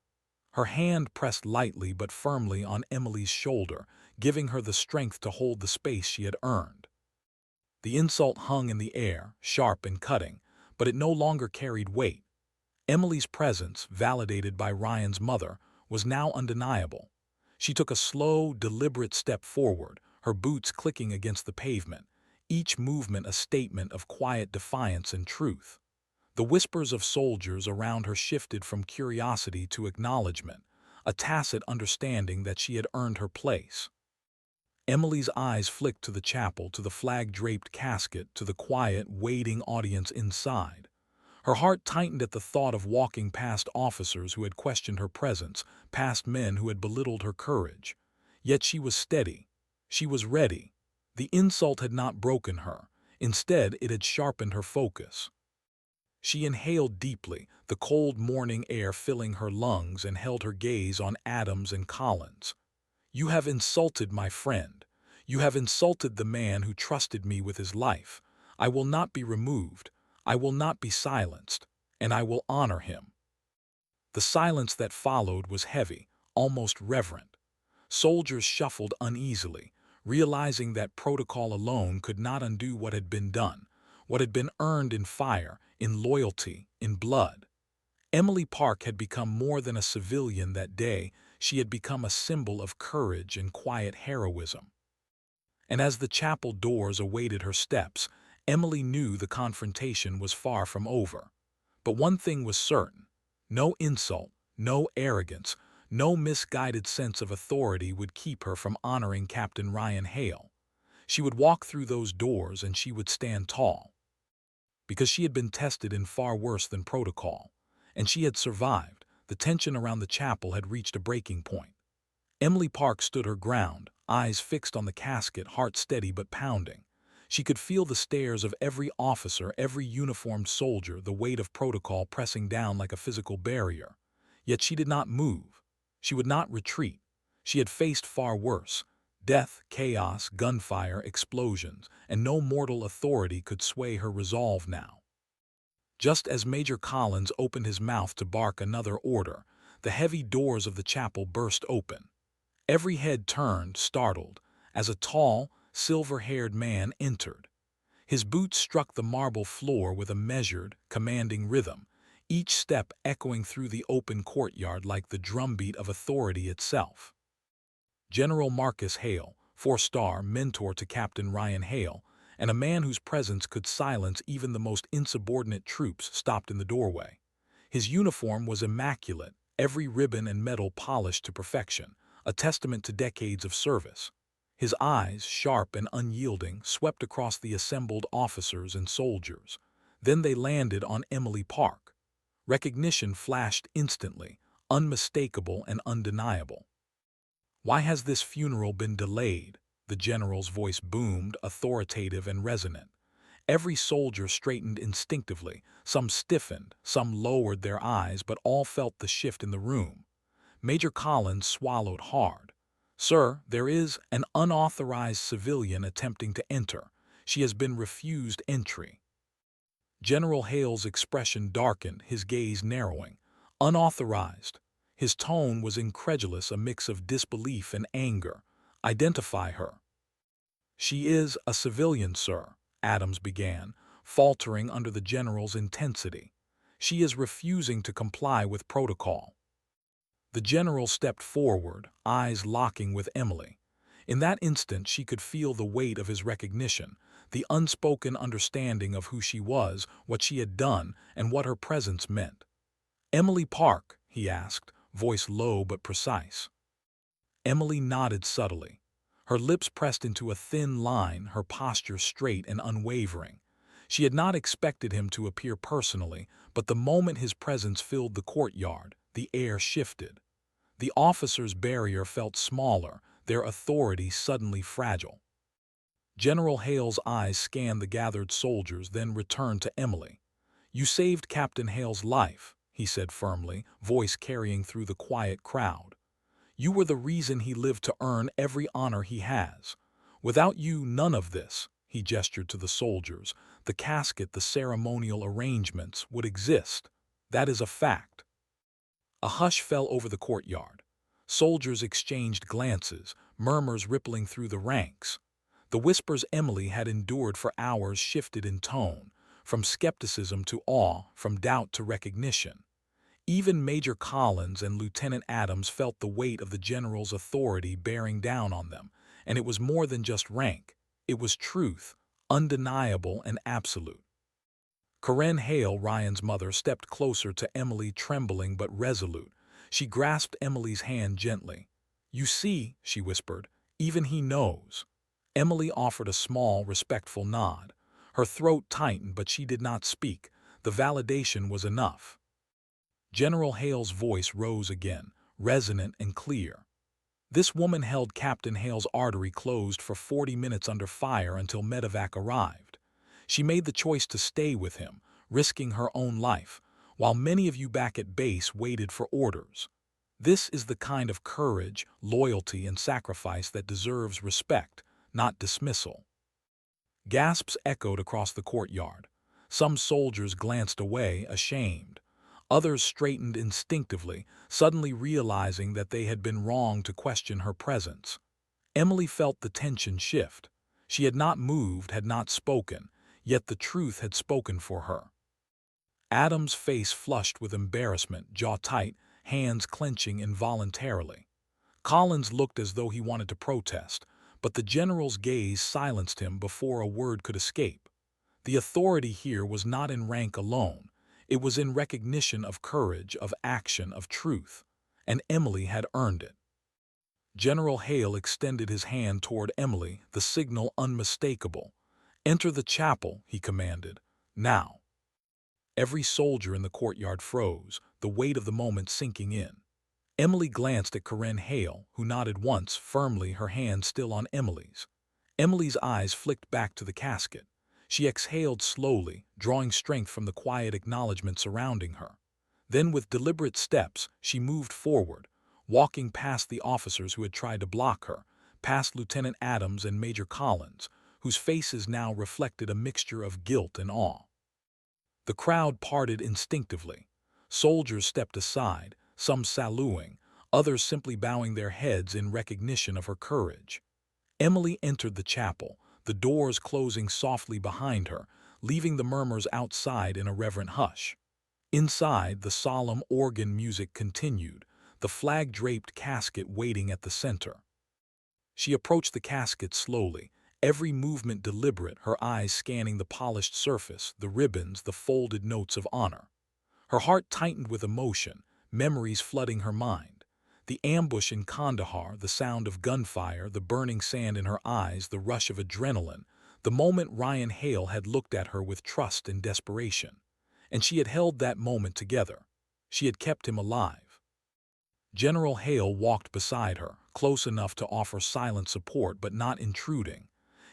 Her hand pressed lightly but firmly on Emily's shoulder, giving her the strength to hold the space she had earned. The insult hung in the air, sharp and cutting, but it no longer carried weight. Emily's presence, validated by Ryan's mother, was now undeniable. She took a slow, deliberate step forward, her boots clicking against the pavement, each movement a statement of quiet defiance and truth. The whispers of soldiers around her shifted from curiosity to acknowledgement, a tacit understanding that she had earned her place. Emily's eyes flicked to the chapel, to the flag-draped casket, to the quiet, waiting audience inside. Her heart tightened at the thought of walking past officers who had questioned her presence, past men who had belittled her courage. Yet she was steady. She was ready. The insult had not broken her. Instead, it had sharpened her focus. She inhaled deeply, the cold morning air filling her lungs, and held her gaze on Adams and Collins. "You have insulted my friend. You have insulted the man who trusted me with his life. I will not be removed. I will not be silenced, and I will honor him." The silence that followed was heavy, almost reverent. Soldiers shuffled uneasily, realizing that protocol alone could not undo what had been done, what had been earned in fire, in loyalty, in blood. Emily Park had become more than a civilian that day. She had become a symbol of courage and quiet heroism. And as the chapel doors awaited her steps, Emily knew the confrontation was far from over. But one thing was certain: no insult, no arrogance, no misguided sense of authority would keep her from honoring Captain Ryan Hale. She would walk through those doors and she would stand tall. Because she had been tested in far worse than protocol. And she had survived. The tension around the chapel had reached a breaking point. Emily Park stood her ground, eyes fixed on the casket, heart steady but pounding. She could feel the stares of every officer, every uniformed soldier, the weight of protocol pressing down like a physical barrier. Yet she did not move. She would not retreat. She had faced far worse: death, chaos, gunfire, explosions, and no mortal authority could sway her resolve now. Just as Major Collins opened his mouth to bark another order, the heavy doors of the chapel burst open. Every head turned, startled, as a tall, silver-haired man entered. His boots struck the marble floor with a measured, commanding rhythm, each step echoing through the open courtyard like the drumbeat of authority itself. General Marcus Hale, four-star mentor to Captain Ryan Hale, and a man whose presence could silence even the most insubordinate troops, stopped in the doorway. His uniform was immaculate, every ribbon and medal polished to perfection, a testament to decades of service. His eyes, sharp and unyielding, swept across the assembled officers and soldiers. Then they landed on Emily Park. Recognition flashed instantly, unmistakable and undeniable. "Why has this funeral been delayed?" The general's voice boomed, authoritative and resonant. Every soldier straightened instinctively. Some stiffened, some lowered their eyes, but all felt the shift in the room. Major Collins swallowed hard. "Sir, there is an unauthorized civilian attempting to enter. She has been refused entry." General Hale's expression darkened, his gaze narrowing. "Unauthorized." His tone was incredulous, a mix of disbelief and anger. "Identify her." "She is a civilian, sir," Adams began, faltering under the general's intensity. "She is refusing to comply with protocol." The general stepped forward, eyes locking with Emily. In that instant she could feel the weight of his recognition, the unspoken understanding of who she was, what she had done, and what her presence meant. "Emily Park?" he asked, voice low but precise. Emily nodded subtly. Her lips pressed into a thin line, her posture straight and unwavering. She had not expected him to appear personally, but the moment his presence filled the courtyard, the air shifted. The officers' barrier felt smaller, their authority suddenly fragile. General Hale's eyes scanned the gathered soldiers, then returned to Emily. "You saved Captain Hale's life," he said firmly, voice carrying through the quiet crowd. "You were the reason he lived to earn every honor he has. Without you, none of this," he gestured to the soldiers, "the casket, the ceremonial arrangements, would exist. That is a fact." A hush fell over the courtyard. Soldiers exchanged glances, murmurs rippling through the ranks. The whispers Emily had endured for hours shifted in tone, from skepticism to awe, from doubt to recognition. Even Major Collins and Lieutenant Adams felt the weight of the general's authority bearing down on them, and it was more than just rank. It was truth, undeniable and absolute. Corinne Hale, Ryan's mother, stepped closer to Emily, trembling but resolute. She grasped Emily's hand gently. "You see," she whispered, "even he knows." Emily offered a small, respectful nod. Her throat tightened, but she did not speak. The validation was enough. General Hale's voice rose again, resonant and clear. "This woman held Captain Hale's artery closed for 40 minutes under fire until medevac arrived. She made the choice to stay with him, risking her own life, while many of you back at base waited for orders. This is the kind of courage, loyalty, and sacrifice that deserves respect, not dismissal." Gasps echoed across the courtyard. Some soldiers glanced away, ashamed. Others straightened instinctively, suddenly realizing that they had been wrong to question her presence. Emily felt the tension shift. She had not moved, had not spoken, yet the truth had spoken for her. Adam's face flushed with embarrassment, jaw tight, hands clenching involuntarily. Collins looked as though he wanted to protest, but the general's gaze silenced him before a word could escape. The authority here was not in rank alone. It was in recognition of courage, of action, of truth. And Emily had earned it. General Hale extended his hand toward Emily, the signal unmistakable. "Enter the chapel," he commanded. "Now." Every soldier in the courtyard froze, the weight of the moment sinking in. Emily glanced at Corinne Hale, who nodded once, firmly, her hand still on Emily's. Emily's eyes flicked back to the casket. She exhaled slowly, drawing strength from the quiet acknowledgement surrounding her. Then, with deliberate steps, she moved forward, walking past the officers who had tried to block her, past Lieutenant Adams and Major Collins, whose faces now reflected a mixture of guilt and awe. The crowd parted instinctively. Soldiers stepped aside, some saluting, others simply bowing their heads in recognition of her courage. Emily entered the chapel, the doors closing softly behind her, leaving the murmurs outside in a reverent hush. Inside, the solemn organ music continued, the flag-draped casket waiting at the center. She approached the casket slowly, every movement deliberate, her eyes scanning the polished surface, the ribbons, the folded notes of honor. Her heart tightened with emotion, memories flooding her mind. The ambush in Kandahar, the sound of gunfire, the burning sand in her eyes, the rush of adrenaline, the moment Ryan Hale had looked at her with trust and desperation. And she had held that moment together. She had kept him alive. General Hale walked beside her, close enough to offer silent support but not intruding.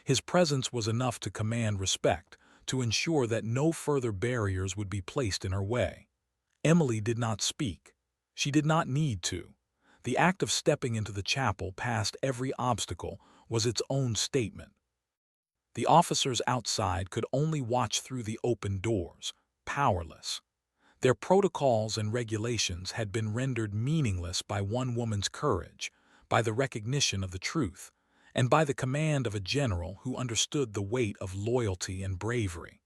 His presence was enough to command respect, to ensure that no further barriers would be placed in her way. Emily did not speak. She did not need to. The act of stepping into the chapel past every obstacle was its own statement. The officers outside could only watch through the open doors, powerless. Their protocols and regulations had been rendered meaningless by one woman's courage, by the recognition of the truth, and by the command of a general who understood the weight of loyalty and bravery.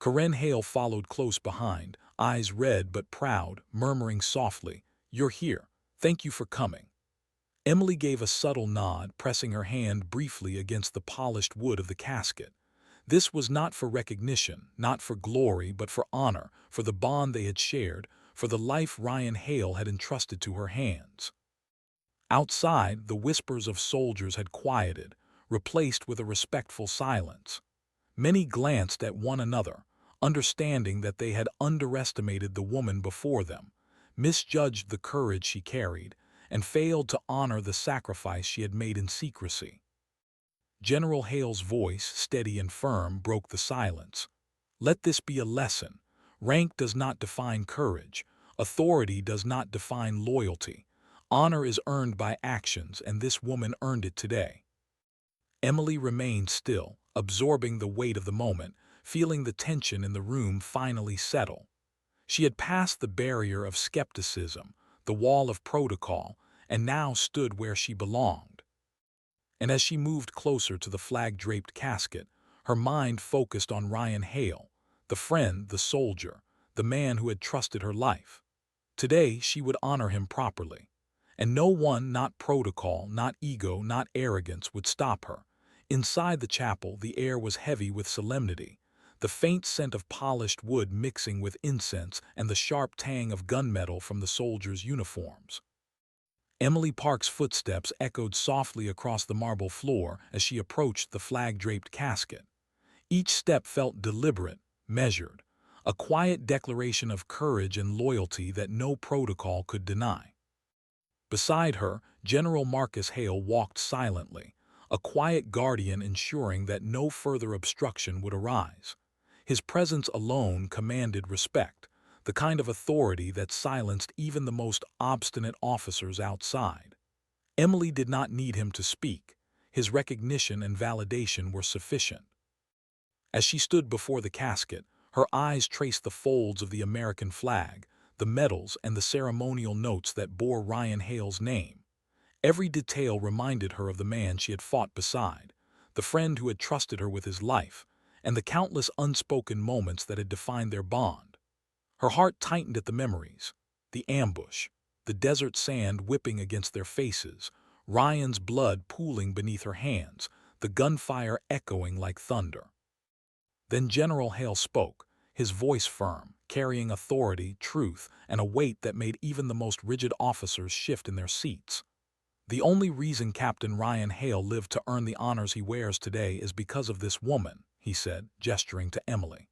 Corinne Hale followed close behind, eyes red but proud, murmuring softly, "You're here. Thank you for coming." Emily gave a subtle nod, pressing her hand briefly against the polished wood of the casket. This was not for recognition, not for glory, but for honor, for the bond they had shared, for the life Ryan Hale had entrusted to her hands. Outside, the whispers of soldiers had quieted, replaced with a respectful silence. Many glanced at one another, understanding that they had underestimated the woman before them, misjudged the courage she carried, and failed to honor the sacrifice she had made in secrecy. General Hale's voice, steady and firm, broke the silence. Let this be a lesson. Rank does not define courage. Authority does not define loyalty. Honor is earned by actions, and this woman earned it today. Emily remained still, absorbing the weight of the moment, feeling the tension in the room finally settle. She had passed the barrier of skepticism, the wall of protocol, and now stood where she belonged. And as she moved closer to the flag-draped casket, her mind focused on Ryan Hale, the friend, the soldier, the man who had trusted her life. Today she would honor him properly. And no one, not protocol, not ego, not arrogance, would stop her. Inside the chapel, the air was heavy with solemnity, the faint scent of polished wood mixing with incense and the sharp tang of gunmetal from the soldiers' uniforms. Emily Park's footsteps echoed softly across the marble floor as she approached the flag-draped casket. Each step felt deliberate, measured, a quiet declaration of courage and loyalty that no protocol could deny. Beside her, General Marcus Hale walked silently, a quiet guardian ensuring that no further obstruction would arise. His presence alone commanded respect, the kind of authority that silenced even the most obstinate officers outside. Emily did not need him to speak. His recognition and validation were sufficient. As she stood before the casket, her eyes traced the folds of the American flag, the medals and the ceremonial notes that bore Ryan Hale's name. Every detail reminded her of the man she had fought beside, the friend who had trusted her with his life, and the countless unspoken moments that had defined their bond. Her heart tightened at the memories, the ambush, the desert sand whipping against their faces, Ryan's blood pooling beneath her hands, the gunfire echoing like thunder. Then General Hale spoke, his voice firm, carrying authority, truth, and a weight that made even the most rigid officers shift in their seats. The only reason Captain Ryan Hale lived to earn the honors he wears today is because of this woman, he said, gesturing to Emily.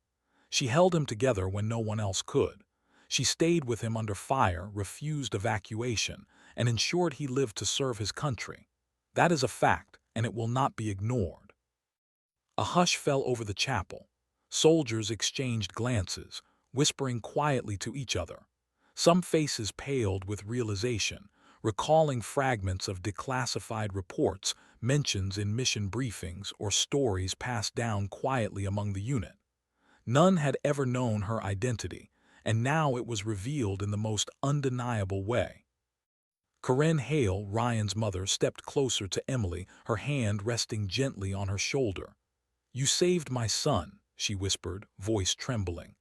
She held him together when no one else could. She stayed with him under fire, refused evacuation, and ensured he lived to serve his country. That is a fact, and it will not be ignored. A hush fell over the chapel. Soldiers exchanged glances, whispering quietly to each other. Some faces paled with realization, recalling fragments of declassified reports, mentions in mission briefings, or stories passed down quietly among the unit. None had ever known her identity, and now it was revealed in the most undeniable way. Corinne Hale, Ryan's mother, stepped closer to Emily, her hand resting gently on her shoulder. "You saved my son," she whispered, voice trembling.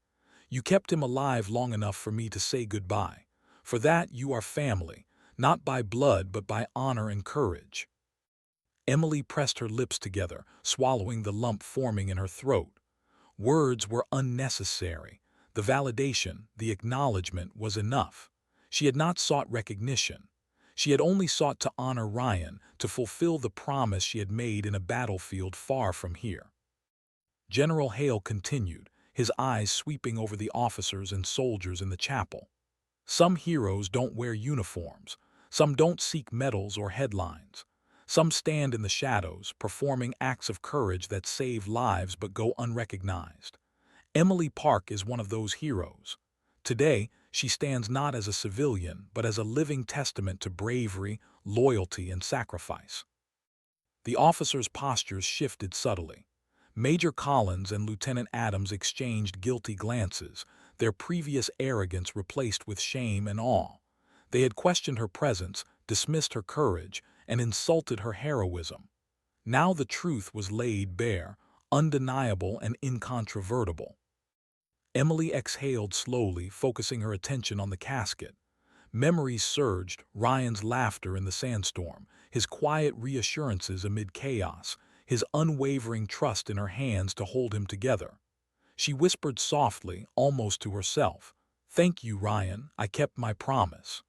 "You kept him alive long enough for me to say goodbye. For that you are family, not by blood but by honor and courage." Emily pressed her lips together, swallowing the lump forming in her throat. Words were unnecessary. The validation, the acknowledgement was enough. She had not sought recognition. She had only sought to honor Ryan, to fulfill the promise she had made in a battlefield far from here. General Hale continued, his eyes sweeping over the officers and soldiers in the chapel. "Some heroes don't wear uniforms. Some don't seek medals or headlines. Some stand in the shadows, performing acts of courage that save lives but go unrecognized. Emily Park is one of those heroes. Today, she stands not as a civilian, but as a living testament to bravery, loyalty, and sacrifice." The officers' postures shifted subtly. Major Collins and Lieutenant Adams exchanged guilty glances, their previous arrogance replaced with shame and awe. They had questioned her presence, dismissed her courage, and insulted her heroism. Now the truth was laid bare, undeniable and incontrovertible. Emily exhaled slowly, focusing her attention on the casket. Memories surged, Ryan's laughter in the sandstorm, his quiet reassurances amid chaos, his unwavering trust in her hands to hold him together. She whispered softly, almost to herself, "Thank you, Ryan, I kept my promise."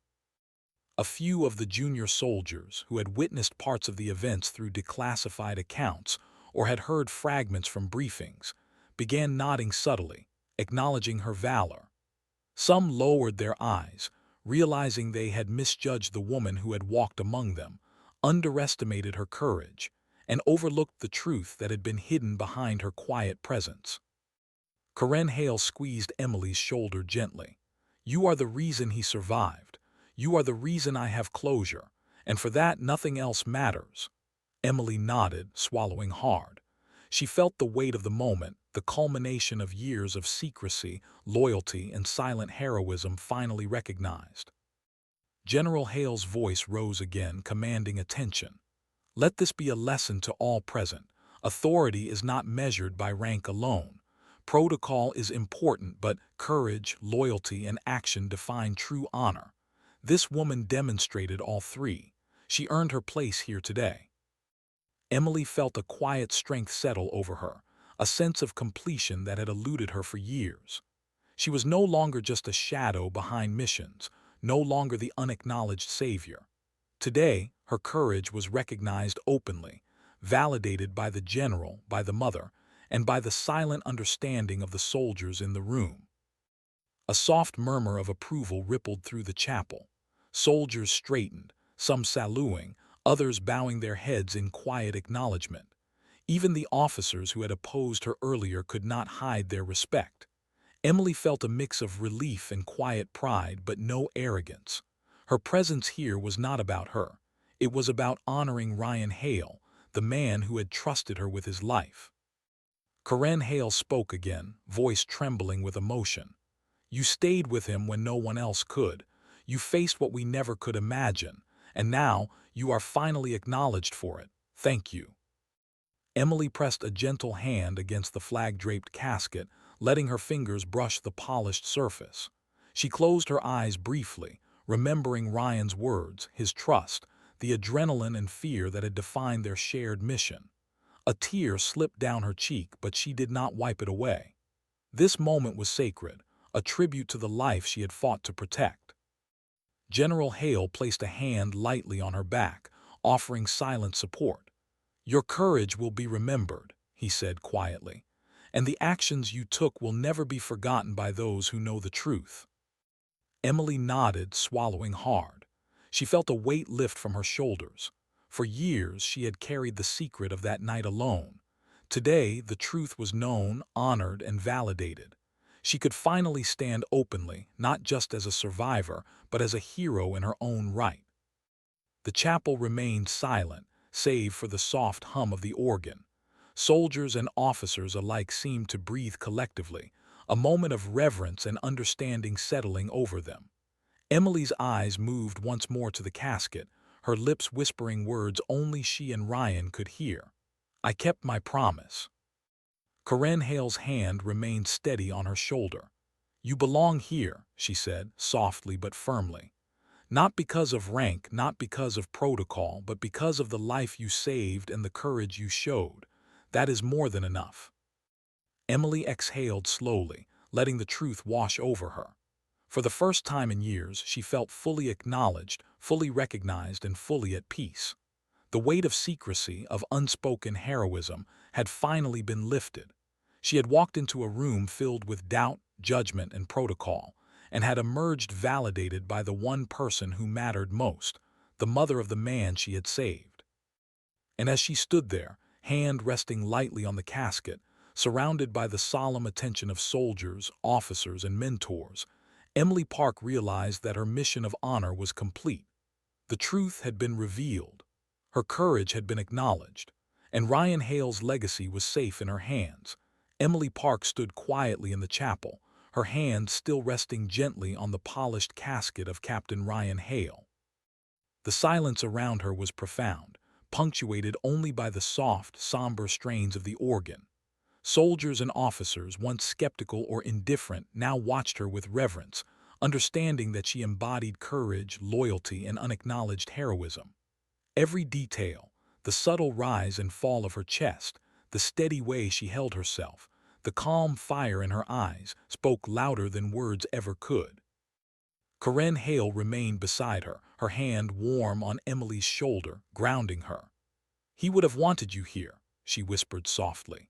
A few of the junior soldiers, who had witnessed parts of the events through declassified accounts or had heard fragments from briefings, began nodding subtly, acknowledging her valor. Some lowered their eyes, realizing they had misjudged the woman who had walked among them, underestimated her courage, and overlooked the truth that had been hidden behind her quiet presence. Karen Hale squeezed Emily's shoulder gently. "You are the reason he survived. You are the reason I have closure, and for that nothing else matters." Emily nodded, swallowing hard. She felt the weight of the moment, the culmination of years of secrecy, loyalty, and silent heroism finally recognized. General Hale's voice rose again, commanding attention. "Let this be a lesson to all present. Authority is not measured by rank alone. Protocol is important, but courage, loyalty, and action define true honor. This woman demonstrated all three. She earned her place here today." Emily felt a quiet strength settle over her, a sense of completion that had eluded her for years. She was no longer just a shadow behind missions, no longer the unacknowledged savior. Today, her courage was recognized openly, validated by the general, by the mother, and by the silent understanding of the soldiers in the room. A soft murmur of approval rippled through the chapel. Soldiers straightened, some saluting, others bowing their heads in quiet acknowledgement. Even the officers who had opposed her earlier could not hide their respect. Emily felt a mix of relief and quiet pride, but no arrogance. Her presence here was not about her. It was about honoring Ryan Hale, the man who had trusted her with his life. Karen Hale spoke again, voice trembling with emotion. "You stayed with him when no one else could. You faced what we never could imagine, and now you are finally acknowledged for it. Thank you." Emily pressed a gentle hand against the flag-draped casket, letting her fingers brush the polished surface. She closed her eyes briefly, remembering Ryan's words, his trust, the adrenaline and fear that had defined their shared mission. A tear slipped down her cheek, but she did not wipe it away. This moment was sacred, a tribute to the life she had fought to protect. General Hale placed a hand lightly on her back, offering silent support. "Your courage will be remembered," he said quietly, "and the actions you took will never be forgotten by those who know the truth." Emily nodded, swallowing hard. She felt a weight lift from her shoulders. For years she had carried the secret of that night alone. Today the truth was known, honored, and validated. She could finally stand openly, not just as a survivor, but as a hero in her own right. The chapel remained silent, save for the soft hum of the organ. Soldiers and officers alike seemed to breathe collectively, a moment of reverence and understanding settling over them. Emily's eyes moved once more to the casket, her lips whispering words only she and Ryan could hear. "I kept my promise." Karen Hale's hand remained steady on her shoulder. "You belong here," she said, softly but firmly. "Not because of rank, not because of protocol, but because of the life you saved and the courage you showed. That is more than enough." Emily exhaled slowly, letting the truth wash over her. For the first time in years, she felt fully acknowledged, fully recognized, and fully at peace. The weight of secrecy, of unspoken heroism, had finally been lifted. She had walked into a room filled with doubt, judgment, and protocol, and had emerged validated by the one person who mattered most, the mother of the man she had saved. And as she stood there, hand resting lightly on the casket, surrounded by the solemn attention of soldiers, officers, and mentors, Emily Park realized that her mission of honor was complete. The truth had been revealed, her courage had been acknowledged, and Ryan Hale's legacy was safe in her hands. Emily Park stood quietly in the chapel, her hand still resting gently on the polished casket of Captain Ryan Hale. The silence around her was profound, punctuated only by the soft, somber strains of the organ. Soldiers and officers, once skeptical or indifferent, now watched her with reverence, understanding that she embodied courage, loyalty, and unacknowledged heroism. Every detail, the subtle rise and fall of her chest, the steady way she held herself, the calm fire in her eyes, spoke louder than words ever could. Karen Hale remained beside her, her hand warm on Emily's shoulder, grounding her. "He would have wanted you here," she whispered softly.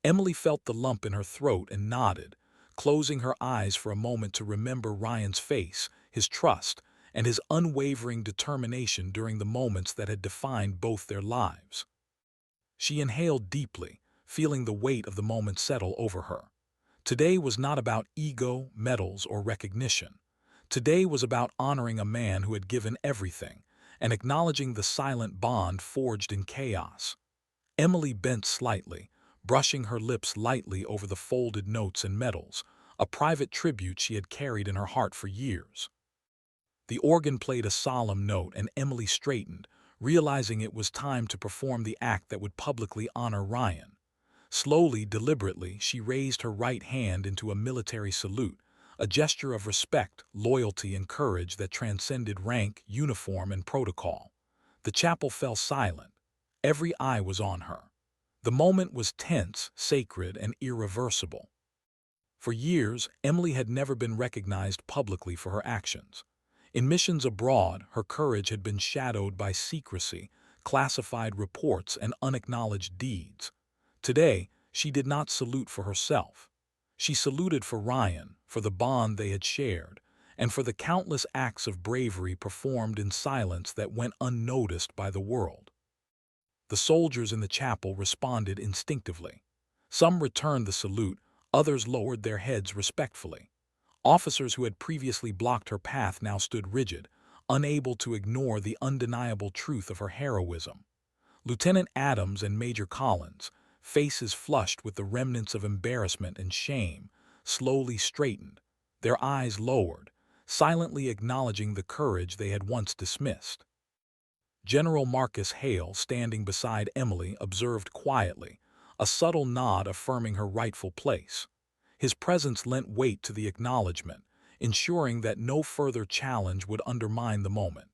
Emily felt the lump in her throat and nodded, closing her eyes for a moment to remember Ryan's face, his trust, and his unwavering determination during the moments that had defined both their lives. She inhaled deeply, feeling the weight of the moment settle over her. Today was not about ego, medals, or recognition. Today was about honoring a man who had given everything and acknowledging the silent bond forged in chaos. Emily bent slightly, brushing her lips lightly over the folded notes and medals, a private tribute she had carried in her heart for years. The organ played a solemn note, and Emily straightened, realizing it was time to perform the act that would publicly honor Ryan. Slowly, deliberately, she raised her right hand into a military salute, a gesture of respect, loyalty, and courage that transcended rank, uniform, and protocol. The chapel fell silent. Every eye was on her. The moment was tense, sacred, and irreversible. For years, Emily had never been recognized publicly for her actions. In missions abroad, her courage had been shadowed by secrecy, classified reports, and unacknowledged deeds. Today, she did not salute for herself. She saluted for Ryan, for the bond they had shared, and for the countless acts of bravery performed in silence that went unnoticed by the world. The soldiers in the chapel responded instinctively. Some returned the salute, others lowered their heads respectfully. Officers who had previously blocked her path now stood rigid, unable to ignore the undeniable truth of her heroism. Lieutenant Adams and Major Collins, faces flushed with the remnants of embarrassment and shame, slowly straightened, their eyes lowered, silently acknowledging the courage they had once dismissed. General Marcus Hale, standing beside Emily, observed quietly, a subtle nod affirming her rightful place. His presence lent weight to the acknowledgement, ensuring that no further challenge would undermine the moment.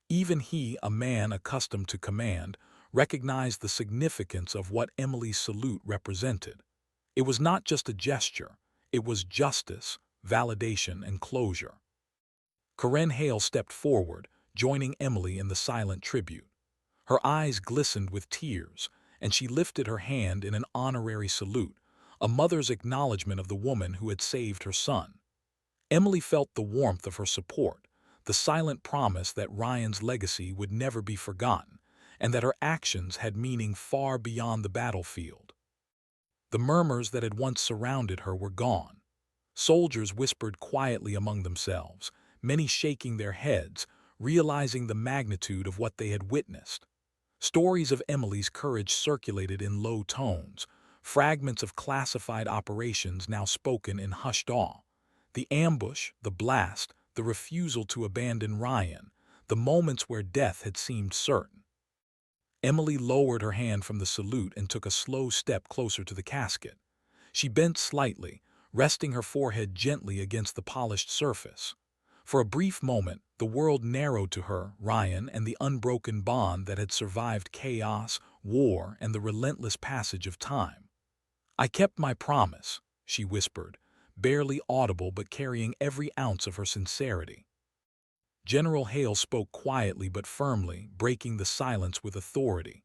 Even he, a man accustomed to command, recognized the significance of what Emily's salute represented. It was not just a gesture, it was justice, validation, and closure. Karen Hale stepped forward, joining Emily in the silent tribute. Her eyes glistened with tears, and she lifted her hand in an honorary salute, a mother's acknowledgement of the woman who had saved her son. Emily felt the warmth of her support, the silent promise that Ryan's legacy would never be forgotten, and that her actions had meaning far beyond the battlefield. The murmurs that had once surrounded her were gone. Soldiers whispered quietly among themselves, many shaking their heads, realizing the magnitude of what they had witnessed. Stories of Emily's courage circulated in low tones, fragments of classified operations now spoken in hushed awe. The ambush, the blast, the refusal to abandon Ryan, the moments where death had seemed certain. Emily lowered her hand from the salute and took a slow step closer to the casket. She bent slightly, resting her forehead gently against the polished surface. For a brief moment, the world narrowed to her, Ryan, and the unbroken bond that had survived chaos, war, and the relentless passage of time. "I kept my promise," she whispered, barely audible but carrying every ounce of her sincerity. General Hale spoke quietly but firmly, breaking the silence with authority.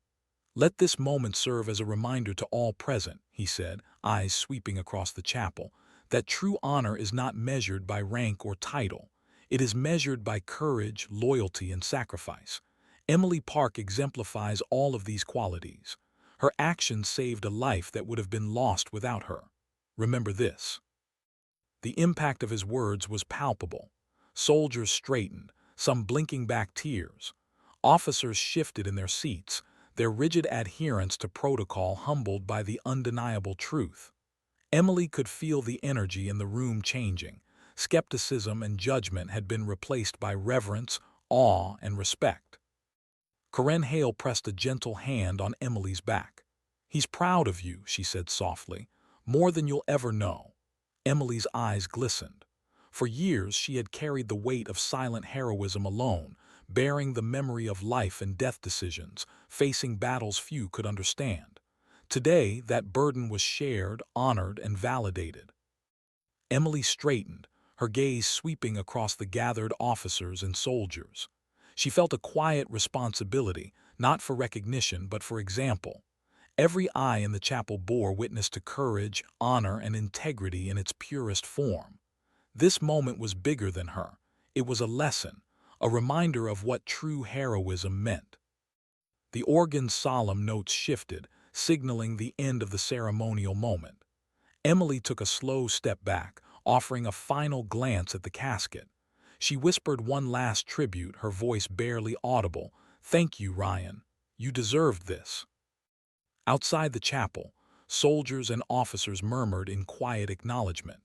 "Let this moment serve as a reminder to all present," he said, eyes sweeping across the chapel, "that true honor is not measured by rank or title. It is measured by courage, loyalty, and sacrifice. Emily Park exemplifies all of these qualities. Her actions saved a life that would have been lost without her. Remember this." The impact of his words was palpable. Soldiers straightened, some blinking back tears. Officers shifted in their seats, their rigid adherence to protocol humbled by the undeniable truth. Emily could feel the energy in the room changing. Skepticism and judgment had been replaced by reverence, awe, and respect. Karen Hale pressed a gentle hand on Emily's back. "He's proud of you," she said softly, "more than you'll ever know." Emily's eyes glistened. For years she had carried the weight of silent heroism alone, bearing the memory of life and death decisions, facing battles few could understand. Today, that burden was shared, honored, and validated. Emily straightened, her gaze sweeping across the gathered officers and soldiers. She felt a quiet responsibility, not for recognition but for example. Every eye in the chapel bore witness to courage, honor, and integrity in its purest form. This moment was bigger than her. It was a lesson, a reminder of what true heroism meant. The organ's solemn notes shifted, signaling the end of the ceremonial moment. Emily took a slow step back, offering a final glance at the casket. She whispered one last tribute, her voice barely audible. "Thank you, Ryan. You deserved this." Outside the chapel, soldiers and officers murmured in quiet acknowledgement.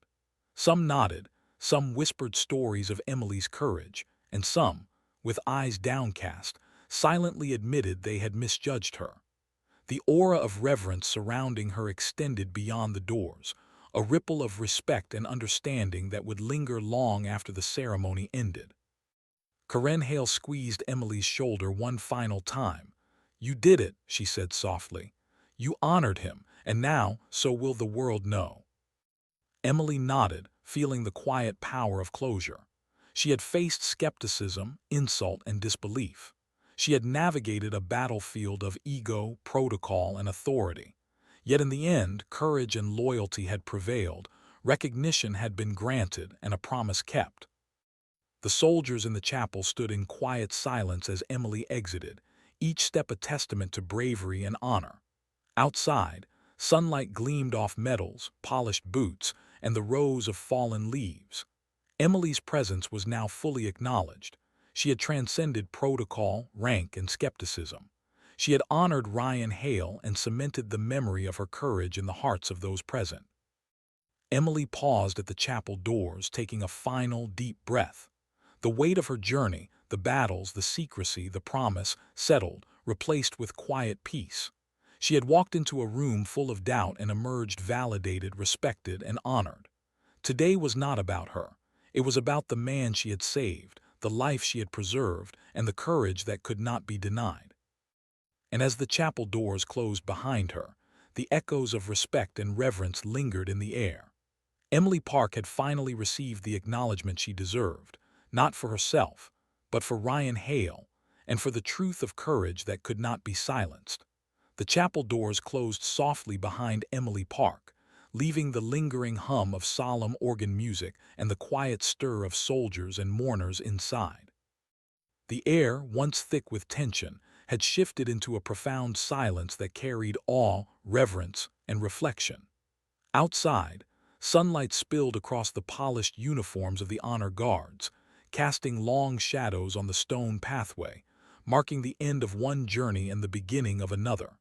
Some nodded, some whispered stories of Emily's courage, and some, with eyes downcast, silently admitted they had misjudged her. The aura of reverence surrounding her extended beyond the doors, a ripple of respect and understanding that would linger long after the ceremony ended. Karen Hale squeezed Emily's shoulder one final time. "You did it," she said softly. "You honored him, and now so will the world know." Emily nodded, feeling the quiet power of closure. She had faced skepticism, insult, and disbelief. She had navigated a battlefield of ego, protocol, and authority. Yet in the end, courage and loyalty had prevailed, recognition had been granted, and a promise kept. The soldiers in the chapel stood in quiet silence as Emily exited, each step a testament to bravery and honor. Outside, sunlight gleamed off medals, polished boots, and the rows of fallen leaves. Emily's presence was now fully acknowledged. She had transcended protocol, rank, and skepticism. She had honored Ryan Hale and cemented the memory of her courage in the hearts of those present. Emily paused at the chapel doors, taking a final, deep breath. The weight of her journey, the battles, the secrecy, the promise, settled, replaced with quiet peace. She had walked into a room full of doubt and emerged validated, respected, and honored. Today was not about her. It was about the man she had saved, the life she had preserved, and the courage that could not be denied. And as the chapel doors closed behind her, the echoes of respect and reverence lingered in the air. Emily Park had finally received the acknowledgement she deserved, not for herself, but for Ryan Hale, and for the truth of courage that could not be silenced. The chapel doors closed softly behind Emily Park, leaving the lingering hum of solemn organ music and the quiet stir of soldiers and mourners inside. The air, once thick with tension, had shifted into a profound silence that carried awe, reverence, and reflection. Outside, sunlight spilled across the polished uniforms of the honor guards, casting long shadows on the stone pathway, marking the end of one journey and the beginning of another.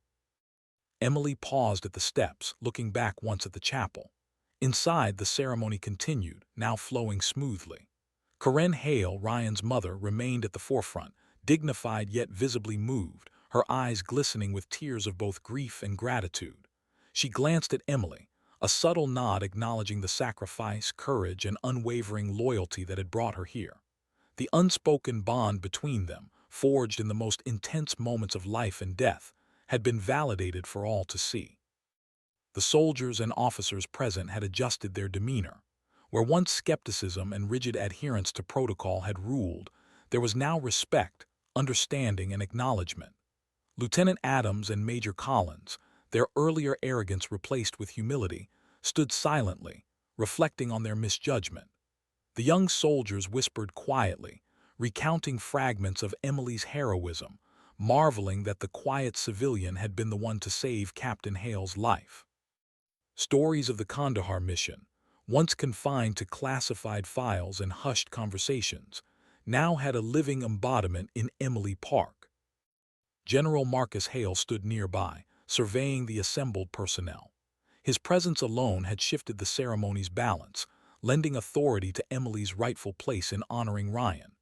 Emily paused at the steps, looking back once at the chapel. Inside, the ceremony continued, now flowing smoothly. Karen Hale, Ryan's mother, remained at the forefront, dignified yet visibly moved, her eyes glistening with tears of both grief and gratitude. She glanced at Emily, a subtle nod acknowledging the sacrifice, courage, and unwavering loyalty that had brought her here. The unspoken bond between them, forged in the most intense moments of life and death, had been validated for all to see. The soldiers and officers present had adjusted their demeanor. Where once skepticism and rigid adherence to protocol had ruled, there was now respect, understanding, and acknowledgement. Lieutenant Adams and Major Collins, their earlier arrogance replaced with humility, stood silently, reflecting on their misjudgment. The young soldiers whispered quietly, recounting fragments of Emily's heroism, marveling that the quiet civilian had been the one to save Captain Hale's life. Stories of the Kandahar mission, once confined to classified files and hushed conversations, now had a living embodiment in Emily Park. General Marcus Hale stood nearby, surveying the assembled personnel. His presence alone had shifted the ceremony's balance, lending authority to Emily's rightful place in honoring Ryan.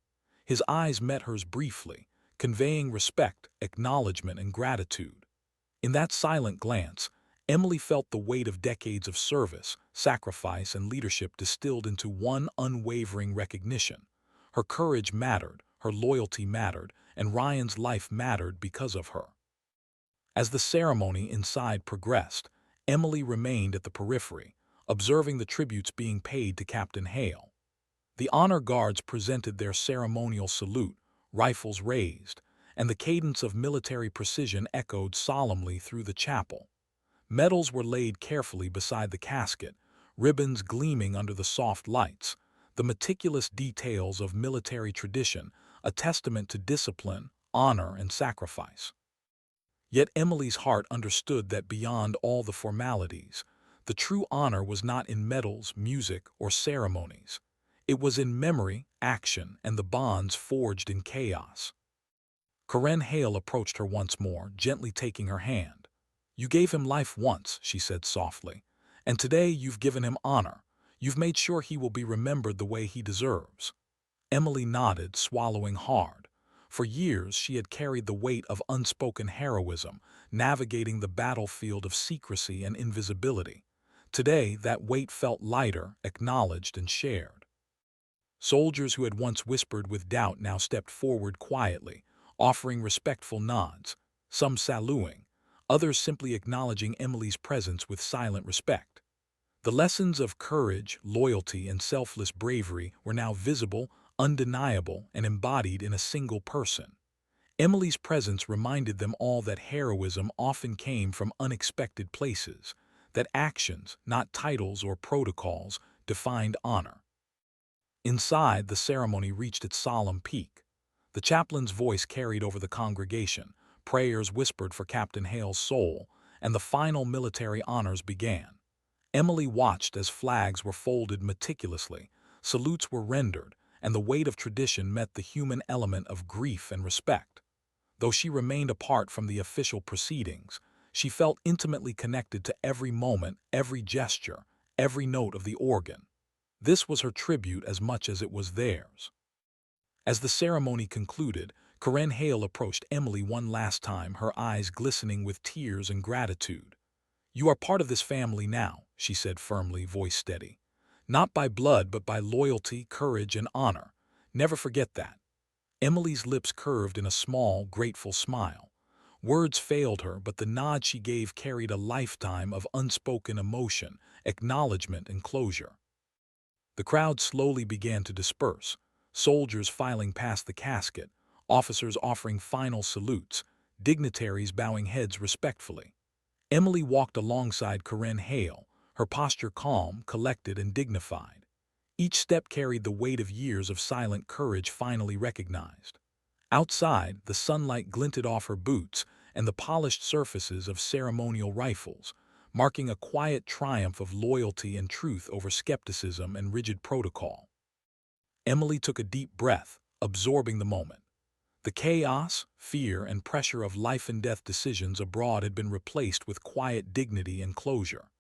His eyes met hers briefly, conveying respect, acknowledgement, and gratitude. In that silent glance, Emily felt the weight of decades of service, sacrifice, and leadership distilled into one unwavering recognition. Her courage mattered, her loyalty mattered, and Ryan's life mattered because of her. As the ceremony inside progressed, Emily remained at the periphery, observing the tributes being paid to Captain Hale. The honor guards presented their ceremonial salute, rifles raised, and the cadence of military precision echoed solemnly through the chapel. Medals were laid carefully beside the casket, ribbons gleaming under the soft lights, the meticulous details of military tradition, a testament to discipline, honor, and sacrifice. Yet Emily's heart understood that beyond all the formalities, the true honor was not in medals, music, or ceremonies. It was in memory, action, and the bonds forged in chaos. Corinne Hale approached her once more, gently taking her hand. "You gave him life once," she said softly, "and today you've given him honor. You've made sure he will be remembered the way he deserves." Emily nodded, swallowing hard. For years she had carried the weight of unspoken heroism, navigating the battlefield of secrecy and invisibility. Today that weight felt lighter, acknowledged and shared. Soldiers who had once whispered with doubt now stepped forward quietly, offering respectful nods, some saluting, others simply acknowledging Emily's presence with silent respect. The lessons of courage, loyalty, and selfless bravery were now visible, undeniable, and embodied in a single person. Emily's presence reminded them all that heroism often came from unexpected places, that actions, not titles or protocols, defined honor. Inside, the ceremony reached its solemn peak. The chaplain's voice carried over the congregation, prayers whispered for Captain Hale's soul, and the final military honors began. Emily watched as flags were folded meticulously, salutes were rendered, and the weight of tradition met the human element of grief and respect. Though she remained apart from the official proceedings, she felt intimately connected to every moment, every gesture, every note of the organ. This was her tribute as much as it was theirs. As the ceremony concluded, Corinne Hale approached Emily one last time, her eyes glistening with tears and gratitude. "You are part of this family now," she said firmly, voice steady. "Not by blood, but by loyalty, courage, and honor. Never forget that." Emily's lips curved in a small, grateful smile. Words failed her, but the nod she gave carried a lifetime of unspoken emotion, acknowledgement, and closure. The crowd slowly began to disperse, soldiers filing past the casket, officers offering final salutes, dignitaries bowing heads respectfully. Emily walked alongside Corinne Hale, her posture calm, collected, and dignified. Each step carried the weight of years of silent courage finally recognized. Outside, the sunlight glinted off her boots and the polished surfaces of ceremonial rifles, marking a quiet triumph of loyalty and truth over skepticism and rigid protocol. Emily took a deep breath, absorbing the moment. The chaos, fear, and pressure of life-and-death decisions abroad had been replaced with quiet dignity and closure.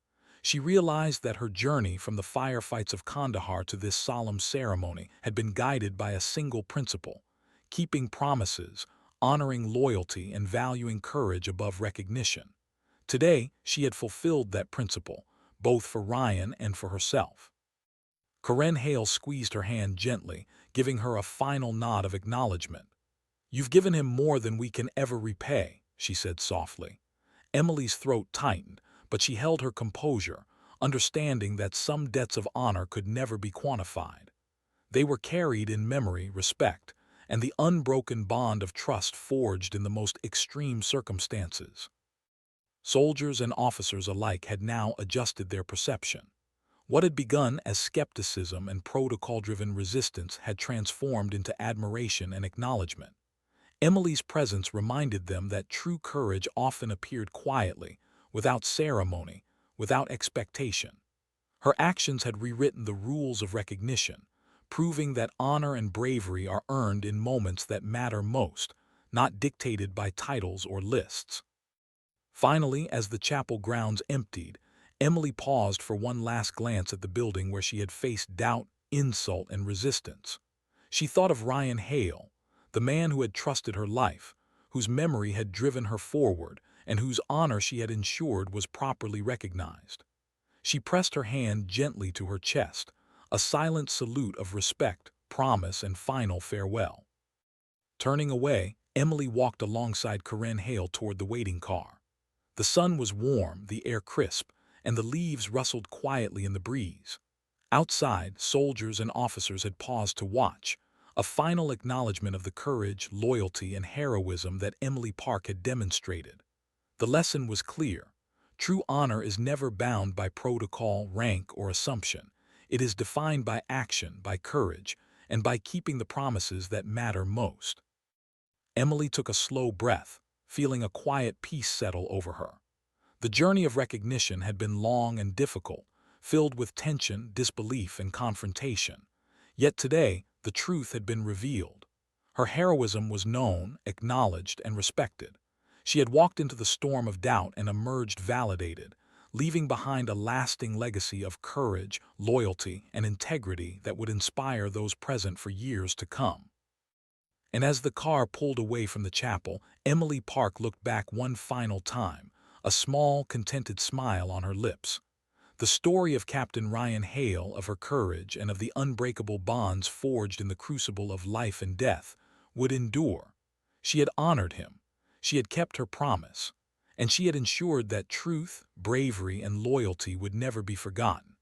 She realized that her journey from the firefights of Kandahar to this solemn ceremony had been guided by a single principle: keeping promises, honoring loyalty, and valuing courage above recognition. Today, she had fulfilled that principle, both for Ryan and for herself. Corinne Hale squeezed her hand gently, giving her a final nod of acknowledgement. "You've given him more than we can ever repay," she said softly. Emily's throat tightened, but she held her composure, understanding that some debts of honor could never be quantified. They were carried in memory, respect, and the unbroken bond of trust forged in the most extreme circumstances. Soldiers and officers alike had now adjusted their perception. What had begun as skepticism and protocol-driven resistance had transformed into admiration and acknowledgement. Emily's presence reminded them that true courage often appeared quietly, without ceremony, without expectation. Her actions had rewritten the rules of recognition, proving that honor and bravery are earned in moments that matter most, not dictated by titles or lists. Finally, as the chapel grounds emptied, Emily paused for one last glance at the building where she had faced doubt, insult, and resistance. She thought of Ryan Hale, the man who had trusted her life, whose memory had driven her forward, and whose honor she had ensured was properly recognized. She pressed her hand gently to her chest, a silent salute of respect, promise, and final farewell. Turning away, Emily walked alongside Corinne Hale toward the waiting car. The sun was warm, the air crisp, and the leaves rustled quietly in the breeze. Outside, soldiers and officers had paused to watch, a final acknowledgement of the courage, loyalty, and heroism that Emily Park had demonstrated. The lesson was clear. True honor is never bound by protocol, rank, or assumption. It is defined by action, by courage, and by keeping the promises that matter most. Emily took a slow breath, feeling a quiet peace settle over her. The journey of recognition had been long and difficult, filled with tension, disbelief, and confrontation. Yet today, the truth had been revealed. Her heroism was known, acknowledged, and respected. She had walked into the storm of doubt and emerged validated, leaving behind a lasting legacy of courage, loyalty, and integrity that would inspire those present for years to come. And as the car pulled away from the chapel, Emily Park looked back one final time, a small, contented smile on her lips. The story of Captain Ryan Hale, of her courage, and of the unbreakable bonds forged in the crucible of life and death, would endure. She had honored him, she had kept her promise, and she had ensured that truth, bravery, and loyalty would never be forgotten.